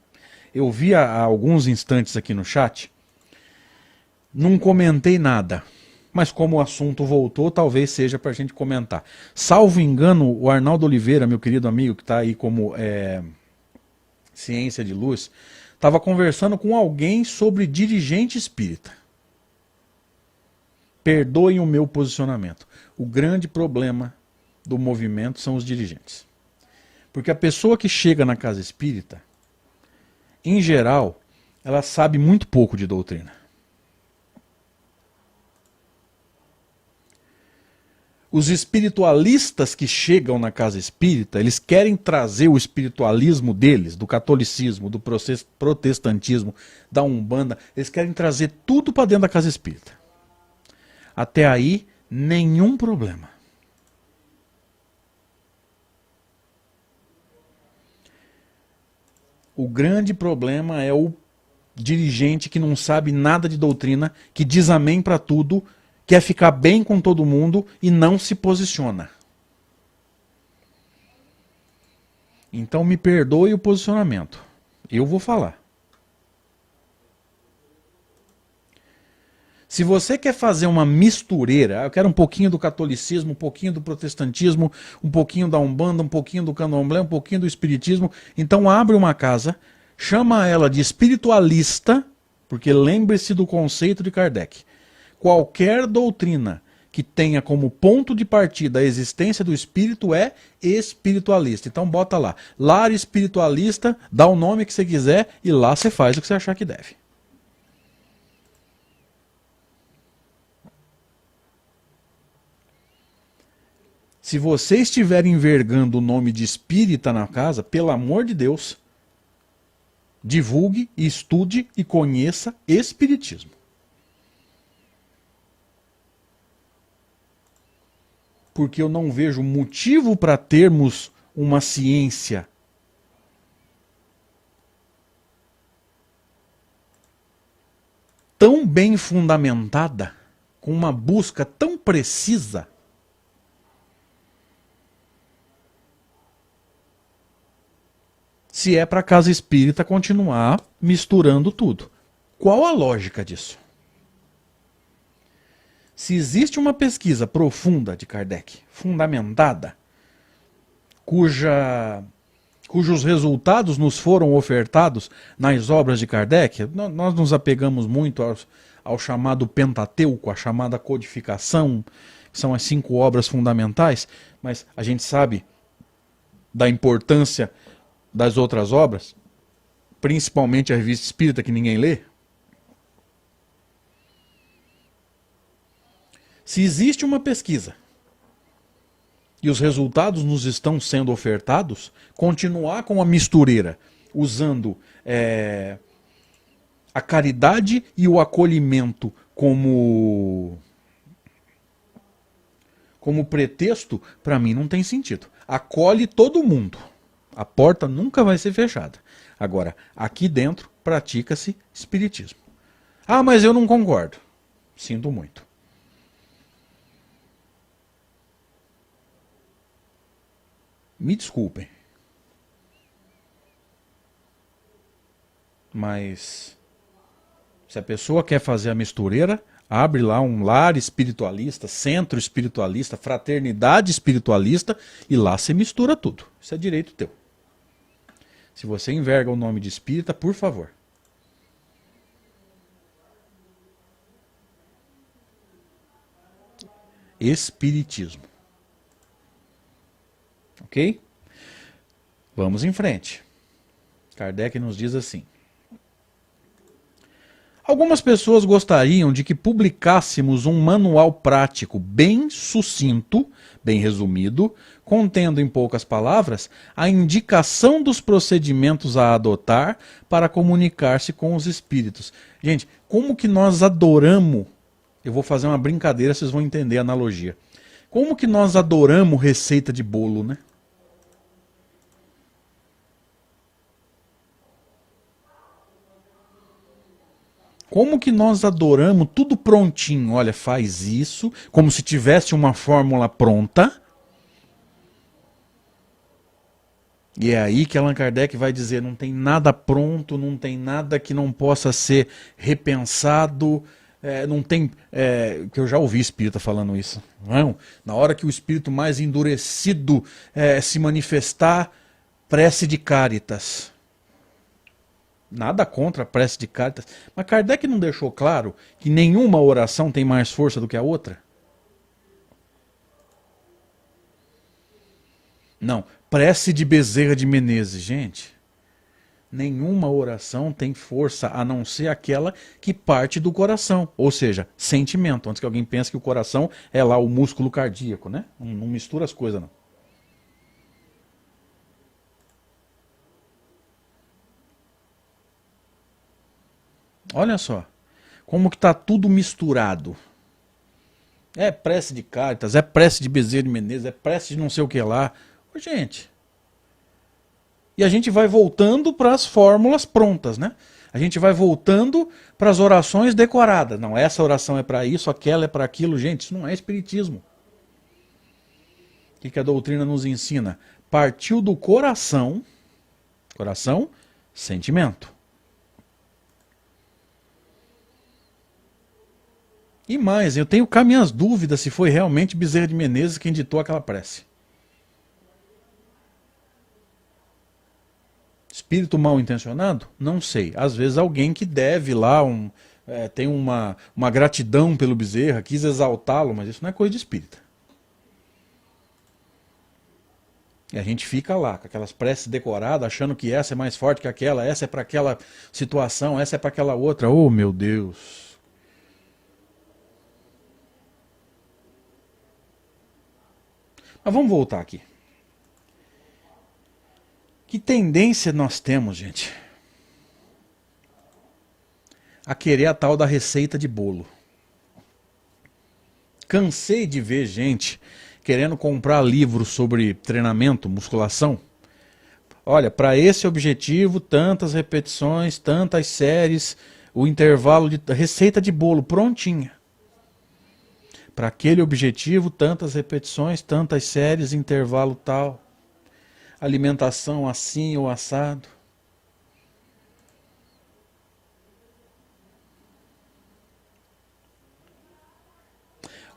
Eu vi há alguns instantes aqui no chat, não comentei nada. Mas como o assunto voltou, talvez seja para a gente comentar. Salvo engano, o Arnaldo Oliveira, meu querido amigo, que está aí como Ciência de Luz, estava conversando com alguém sobre dirigente espírita. Perdoem o meu posicionamento. O grande problema do movimento são os dirigentes. Porque a pessoa que chega na casa espírita, em geral, ela sabe muito pouco de doutrina. Os espiritualistas que chegam na casa espírita, eles querem trazer o espiritualismo deles, do catolicismo, do protestantismo, da Umbanda, eles querem trazer tudo para dentro da casa espírita. Até aí, nenhum problema. O grande problema é o dirigente que não sabe nada de doutrina, que diz amém para tudo, quer ficar bem com todo mundo e não se posiciona. Então me perdoe o posicionamento. Eu vou falar. Se você quer fazer uma mistureira, eu quero um pouquinho do catolicismo, um pouquinho do protestantismo, um pouquinho da Umbanda, um pouquinho do candomblé, um pouquinho do espiritismo, então abre uma casa, chama ela de espiritualista, porque lembre-se do conceito de Kardec. Qualquer doutrina que tenha como ponto de partida a existência do espírito é espiritualista. Então bota lá, lar espiritualista, dá o nome que você quiser e lá você faz o que você achar que deve. Se você estiver envergando o nome de espírita na casa, pelo amor de Deus, divulgue, estude e conheça espiritismo. Porque eu não vejo motivo para termos uma ciência tão bem fundamentada, com uma busca tão precisa, se é para a casa espírita continuar misturando tudo. Qual a lógica disso? Se existe uma pesquisa profunda de Kardec, fundamentada, cujos resultados nos foram ofertados nas obras de Kardec, nós nos apegamos muito ao chamado Pentateuco, a chamada codificação, que são as 5 obras fundamentais, mas a gente sabe da importância das outras obras, principalmente a Revista Espírita, que ninguém lê. Se existe uma pesquisa e os resultados nos estão sendo ofertados, continuar com a mistureira, usando a caridade e o acolhimento como pretexto, para mim não tem sentido. Acolhe todo mundo. A porta nunca vai ser fechada. Agora, aqui dentro pratica-se espiritismo. Ah, mas eu não concordo. Sinto muito. Me desculpem. Mas se a pessoa quer fazer a mistureira, abre lá um lar espiritualista, centro espiritualista, fraternidade espiritualista, e lá se mistura tudo. Isso é direito teu. Se você enverga o nome de espírita, por favor. Espiritismo. Ok? Vamos em frente. Kardec nos diz assim: algumas pessoas gostariam de que publicássemos um manual prático bem sucinto, bem resumido, contendo em poucas palavras a indicação dos procedimentos a adotar para comunicar-se com os espíritos. Gente, como que nós adoramos, eu vou fazer uma brincadeira, vocês vão entender a analogia. Como que nós adoramos receita de bolo, né? Como que nós adoramos tudo prontinho? Olha, faz isso, como se tivesse uma fórmula pronta. E é aí que Allan Kardec vai dizer, não tem nada pronto, não tem nada que não possa ser repensado, não tem... que eu já ouvi espírita falando isso. Não, na hora que o espírito mais endurecido se manifestar, prece de Cáritas. Nada contra a prece de Cáritas. Mas Kardec não deixou claro que nenhuma oração tem mais força do que a outra? Não. Prece de Bezerra de Menezes. Gente, nenhuma oração tem força a não ser aquela que parte do coração. Ou seja, sentimento. Antes que alguém pense que o coração é lá o músculo cardíaco, né? Não mistura as coisas, não. Olha só, como que está tudo misturado. É prece de Cáritas, é prece de Bezerra de Menezes, é prece de não sei o que lá. Ô, gente. E a gente vai voltando para as fórmulas prontas, né? A gente vai voltando para as orações decoradas. Não, essa oração é para isso, aquela é para aquilo. Gente, isso não é espiritismo. O que a doutrina nos ensina? Partiu do coração, sentimento. E mais, eu tenho cá minhas dúvidas se foi realmente Bezerra de Menezes quem ditou aquela prece. Espírito mal intencionado? Não sei. Às vezes alguém que deve lá, tem uma gratidão pelo Bezerra, quis exaltá-lo, mas isso não é coisa de espírita. E a gente fica lá, com aquelas preces decoradas, achando que essa é mais forte que aquela, essa é para aquela situação, essa é para aquela outra. Oh, meu Deus! Mas vamos voltar aqui. Que tendência nós temos, gente, a querer a tal da receita de bolo. Cansei de ver gente querendo comprar livros sobre treinamento, musculação. Olha, para esse objetivo, tantas repetições, tantas séries, o intervalo de receita de bolo prontinha. Para aquele objetivo, tantas repetições, tantas séries, intervalo tal. Alimentação assim ou assado.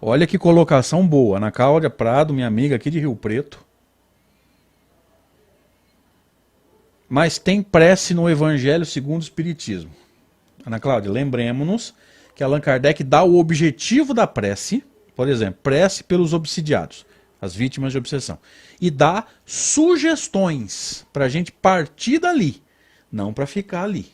Olha que colocação boa. Ana Cláudia Prado, minha amiga aqui de Rio Preto. Mas tem prece no Evangelho segundo o Espiritismo. Ana Cláudia, lembremos-nos que Allan Kardec dá o objetivo da prece, por exemplo, prece pelos obsidiados, as vítimas de obsessão, e dá sugestões para a gente partir dali, não para ficar ali.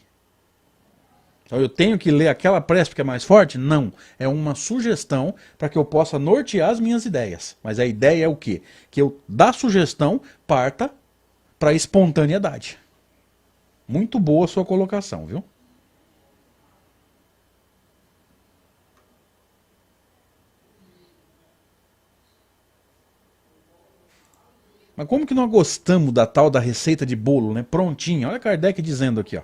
Então eu tenho que ler aquela prece porque é mais forte? Não. É uma sugestão para que eu possa nortear as minhas ideias. Mas a ideia é o quê? Que eu, da sugestão, parta para a espontaneidade. Muito boa a sua colocação, viu? Mas como que nós gostamos da tal da receita de bolo, né? Prontinha. Olha Kardec dizendo aqui, ó.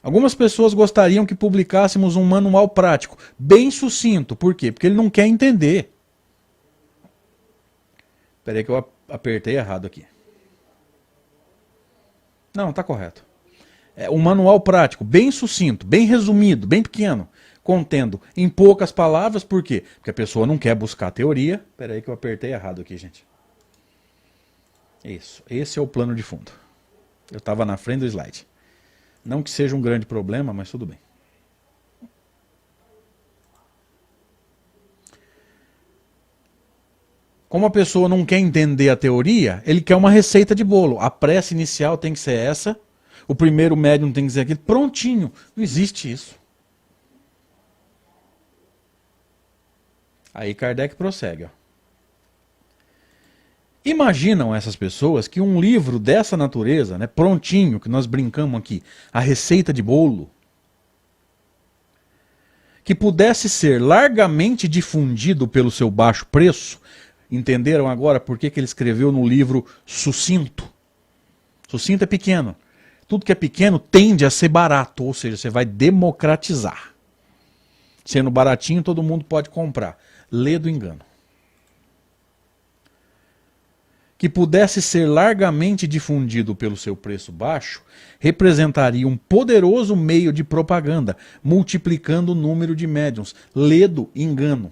Algumas pessoas gostariam que publicássemos um manual prático, bem sucinto. Por quê? Porque ele não quer entender. Espera aí que eu apertei errado aqui. Não, tá correto. É um manual prático, bem sucinto, bem resumido, bem pequeno, contendo em poucas palavras. Por quê? Porque a pessoa não quer buscar teoria. Espera aí que eu apertei errado aqui, gente. Isso, esse é o plano de fundo. Eu estava na frente do slide. Não que seja um grande problema, mas tudo bem. Como a pessoa não quer entender a teoria, ele quer uma receita de bolo. A prece inicial tem que ser essa, o primeiro médium tem que ser aquilo, prontinho. Não existe isso. Aí Kardec prossegue, ó. Imaginam essas pessoas que um livro dessa natureza, né, prontinho, que nós brincamos aqui, a receita de bolo, que pudesse ser largamente difundido pelo seu baixo preço, entenderam agora por que ele escreveu no livro sucinto? Sucinto é pequeno. Tudo que é pequeno tende a ser barato, ou seja, você vai democratizar. Sendo baratinho, todo mundo pode comprar. Lê do engano. Que pudesse ser largamente difundido pelo seu preço baixo, representaria um poderoso meio de propaganda, multiplicando o número de médiuns. Lê do engano.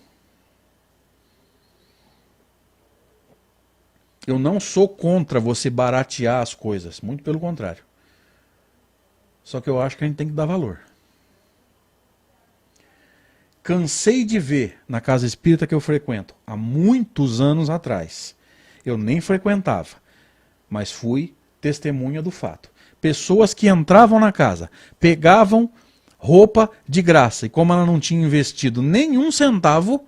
Eu não sou contra você baratear as coisas, muito pelo contrário. Só que eu acho que a gente tem que dar valor. Cansei de ver na casa espírita que eu frequento, há muitos anos atrás, eu nem frequentava, mas fui testemunha do fato. Pessoas que entravam na casa, pegavam roupa de graça, e como ela não tinha investido nenhum centavo,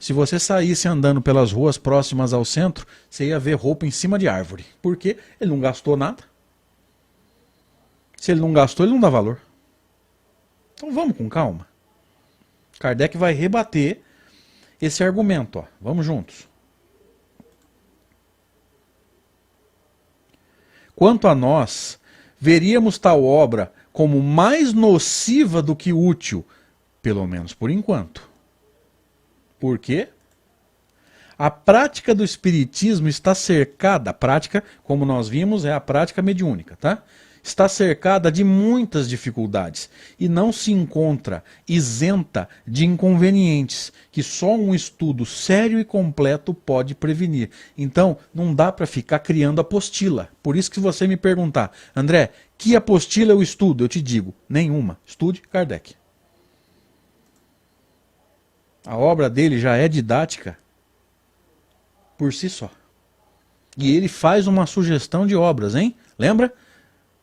se você saísse andando pelas ruas próximas ao centro, você ia ver roupa em cima de árvore. Por quê? Ele não gastou nada. Se ele não gastou, ele não dá valor. Então vamos com calma. Kardec vai rebater esse argumento, ó. Vamos juntos. Quanto a nós, veríamos tal obra como mais nociva do que útil, pelo menos por enquanto. Por quê? A prática do espiritismo está cercada, a prática, como nós vimos, é a prática mediúnica, tá? Está cercada de muitas dificuldades e não se encontra isenta de inconvenientes que só um estudo sério e completo pode prevenir. Então, não dá para ficar criando apostila. Por isso que se você me perguntar, André, que apostila eu estudo? Eu te digo, nenhuma. Estude Kardec. A obra dele já é didática por si só. E ele faz uma sugestão de obras, hein? Lembra?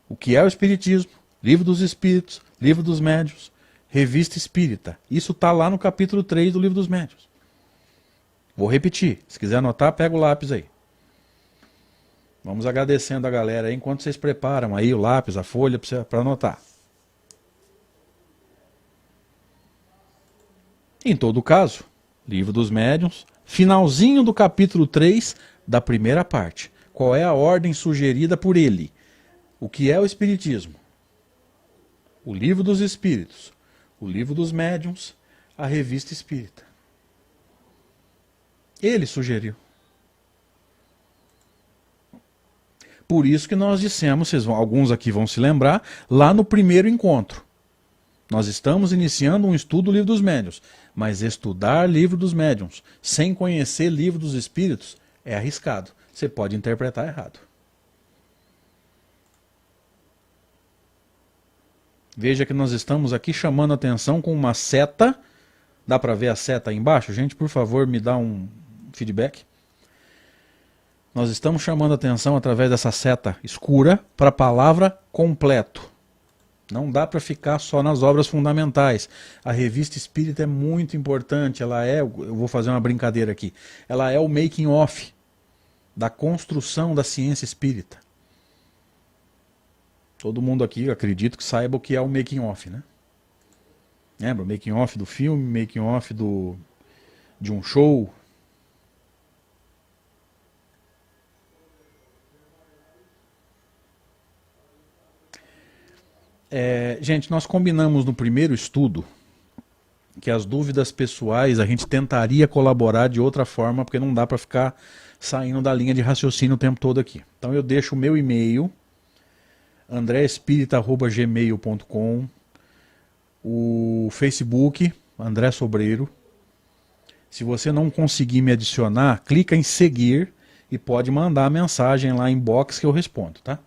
O que é o Espiritismo, Livro dos Espíritos, Livro dos Médiuns, Revista Espírita. Isso está lá no capítulo 3 do Livro dos Médiuns. Vou repetir, se quiser anotar, pega o lápis aí. Vamos agradecendo a galera aí enquanto vocês preparam aí o lápis, a folha para anotar. Em todo caso, Livro dos Médiuns, finalzinho do capítulo 3 da primeira parte. Qual é a ordem sugerida por ele? O que é o Espiritismo? o Livro dos Espíritos, o Livro dos Médiuns, a Revista Espírita. Ele sugeriu. Por isso que nós dissemos, alguns aqui vão se lembrar, lá no primeiro encontro. Nós estamos iniciando um estudo do Livro dos Médiuns, mas estudar Livro dos Médiuns sem conhecer Livro dos Espíritos é arriscado. Você pode interpretar errado. Veja que nós estamos aqui chamando a atenção com uma seta. Dá para ver a seta aí embaixo? Gente, por favor, me dá um feedback. Nós estamos chamando a atenção através dessa seta escura para a palavra completo. Não dá para ficar só nas obras fundamentais. A Revista Espírita é muito importante. Ela é, eu vou fazer uma brincadeira aqui, ela é o making of da construção da ciência espírita. Todo mundo aqui, acredito que saiba o que é o making of, né? Lembra? O making of do filme, making of de um show. Gente, nós combinamos no primeiro estudo que as dúvidas pessoais a gente tentaria colaborar de outra forma, porque não dá para ficar saindo da linha de raciocínio o tempo todo aqui. Então eu deixo o meu e-mail, andreespirita@gmail.com, o Facebook, André Sobreiro. Se você não conseguir me adicionar, clica em seguir e pode mandar a mensagem lá em box que eu respondo, tá?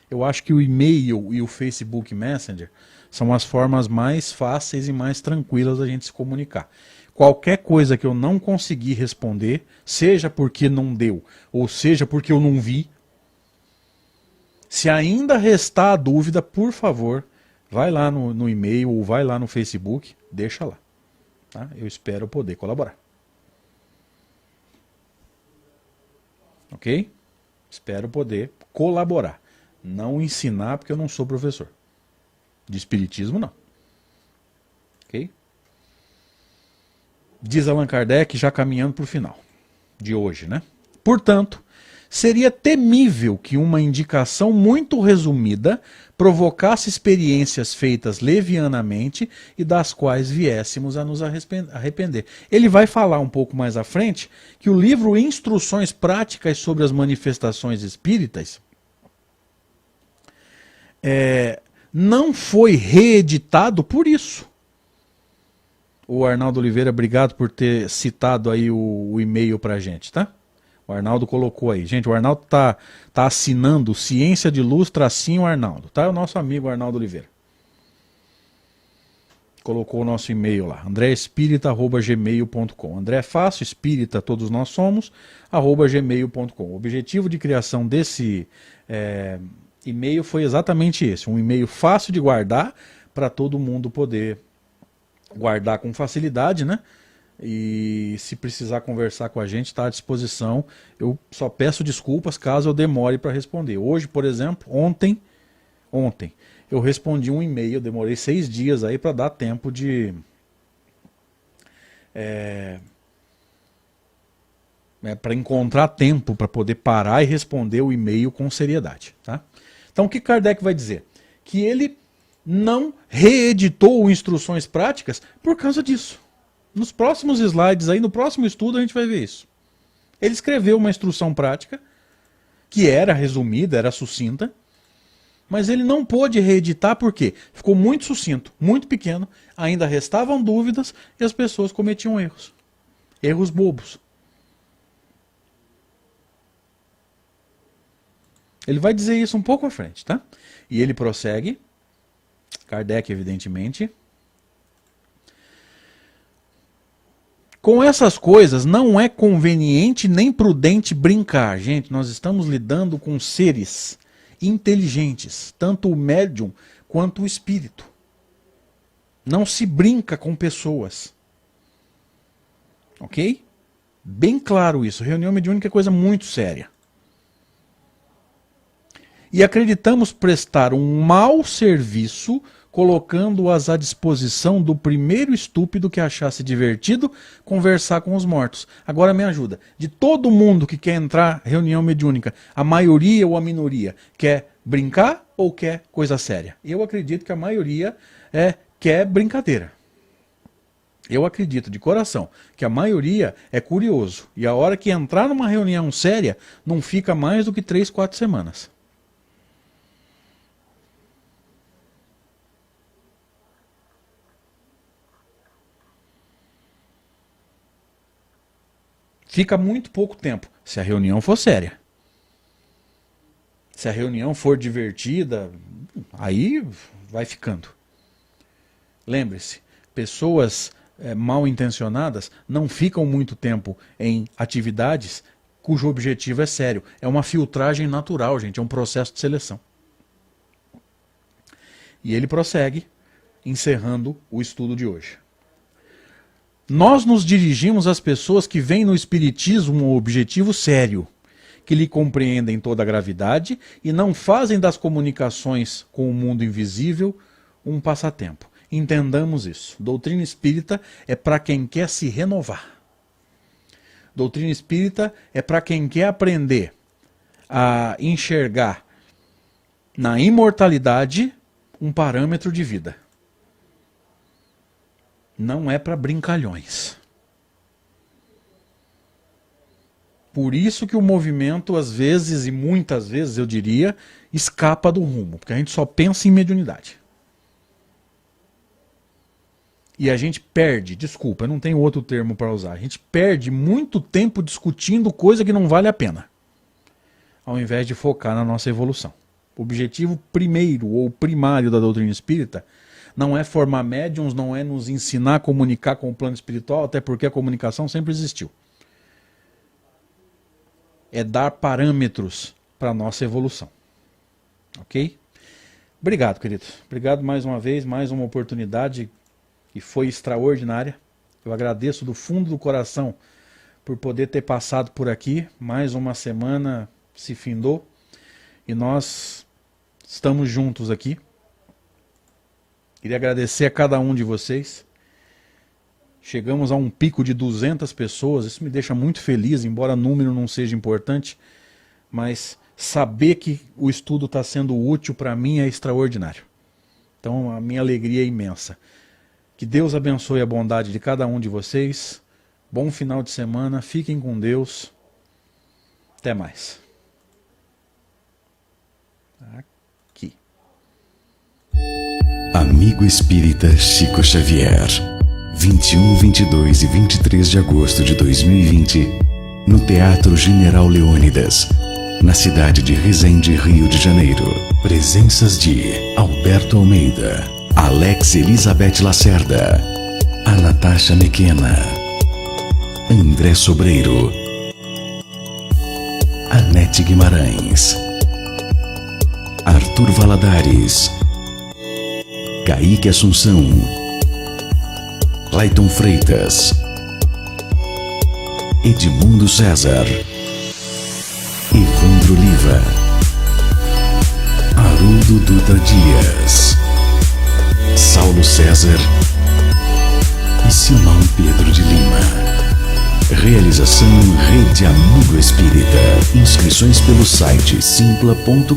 Eu acho que o e-mail e o Facebook Messenger são as formas mais fáceis e mais tranquilas da gente se comunicar. Qualquer coisa que eu não conseguir responder, seja porque não deu, ou seja porque eu não vi, se ainda restar a dúvida, por favor, vai lá no e-mail ou vai lá no Facebook, deixa lá. Tá? Eu espero poder colaborar. Ok? Espero poder colaborar. Não ensinar, porque eu não sou professor. De espiritismo, não. Ok? Diz Allan Kardec, já caminhando para o final de hoje, né? Portanto, seria temível que uma indicação muito resumida provocasse experiências feitas levianamente e das quais viéssemos a nos arrepender. Ele vai falar um pouco mais à frente que o livro Instruções Práticas sobre as Manifestações Espíritas não foi reeditado por isso. O Arnaldo Oliveira, obrigado por ter citado aí o e-mail pra gente, tá? O Arnaldo colocou aí. Gente, o Arnaldo tá assinando Ciência de Luz, tracinho Arnaldo, tá? É o nosso amigo Arnaldo Oliveira. Colocou o nosso e-mail lá, andreespirita@gmail.com. André é fácil, espírita todos nós somos, @gmail.com. O objetivo de criação desse e-mail foi exatamente esse, um e-mail fácil de guardar para todo mundo poder guardar com facilidade, né? E se precisar conversar com a gente, está à disposição. Eu só peço desculpas caso eu demore para responder. Hoje, por exemplo, ontem, eu respondi um e-mail, eu demorei 6 dias aí para dar tempo de para encontrar tempo para poder parar e responder o e-mail com seriedade, tá? Então o que Kardec vai dizer? Que ele não reeditou Instruções Práticas por causa disso. Nos próximos slides, aí, no próximo estudo, a gente vai ver isso. Ele escreveu uma instrução prática, que era resumida, era sucinta, mas ele não pôde reeditar porque ficou muito sucinto, muito pequeno, ainda restavam dúvidas e as pessoas cometiam erros. Erros bobos. Ele vai dizer isso um pouco à frente, tá? E ele prossegue, Kardec, evidentemente. Com essas coisas não é conveniente nem prudente brincar. Gente, nós estamos lidando com seres inteligentes, tanto o médium quanto o espírito. Não se brinca com pessoas. Ok? Bem claro isso. Reunião mediúnica é coisa muito séria. E acreditamos prestar um mau serviço colocando-as à disposição do primeiro estúpido que achasse divertido conversar com os mortos. Agora me ajuda. De todo mundo que quer entrar reunião mediúnica, a maioria ou a minoria quer brincar ou quer coisa séria? Eu acredito que a maioria quer brincadeira. Eu acredito de coração que a maioria é curioso. E a hora que entrar numa reunião séria, não fica mais do que 3, 4 semanas. Fica muito pouco tempo, se a reunião for séria. Se a reunião for divertida, aí vai ficando. Lembre-se, pessoas mal intencionadas não ficam muito tempo em atividades cujo objetivo é sério. É uma filtragem natural, gente, é um processo de seleção. E ele prossegue, encerrando o estudo de hoje. Nós nos dirigimos às pessoas que veem no Espiritismo um objetivo sério, que lhe compreendem toda a gravidade e não fazem das comunicações com o mundo invisível um passatempo. Entendamos isso. Doutrina espírita é para quem quer se renovar. Doutrina espírita é para quem quer aprender a enxergar na imortalidade um parâmetro de vida. Não é para brincalhões. Por isso que o movimento, às vezes, e muitas vezes, eu diria, escapa do rumo. Porque a gente só pensa em mediunidade. E a gente perde, desculpa, eu não tenho outro termo para usar. A gente perde muito tempo discutindo coisa que não vale a pena. Ao invés de focar na nossa evolução. O objetivo primeiro ou primário da doutrina espírita não é formar médiums, não é nos ensinar a comunicar com o plano espiritual, até porque a comunicação sempre existiu. É dar parâmetros para a nossa evolução. Ok? Obrigado, querido. Obrigado mais uma vez, mais uma oportunidade que foi extraordinária. Eu agradeço do fundo do coração por poder ter passado por aqui. Mais uma semana se findou e nós estamos juntos aqui. Queria agradecer a cada um de vocês. Chegamos a um pico de 200 pessoas, isso me deixa muito feliz, embora o número não seja importante, mas saber que o estudo está sendo útil para mim é extraordinário. Então a minha alegria é imensa. Que Deus abençoe a bondade de cada um de vocês. Bom final de semana, fiquem com Deus. Até mais. Aqui. Amigo Espírita Chico Xavier, 21, 22 e 23 de agosto de 2020, no Teatro General Leônidas, na cidade de Resende, Rio de Janeiro. Presenças de Alberto Almeida, Alex Elizabeth Lacerda, a Natasha Mequena, André Sobreiro, Anete Guimarães, Arthur Valadares, Kaique Assunção, Clayton Freitas, Edmundo César, Evandro Oliva, Haroldo Dutra Dias, Saulo César e Simão Pedro de Lima. Realização Rede Amigo Espírita. Inscrições pelo site simpla.com.br.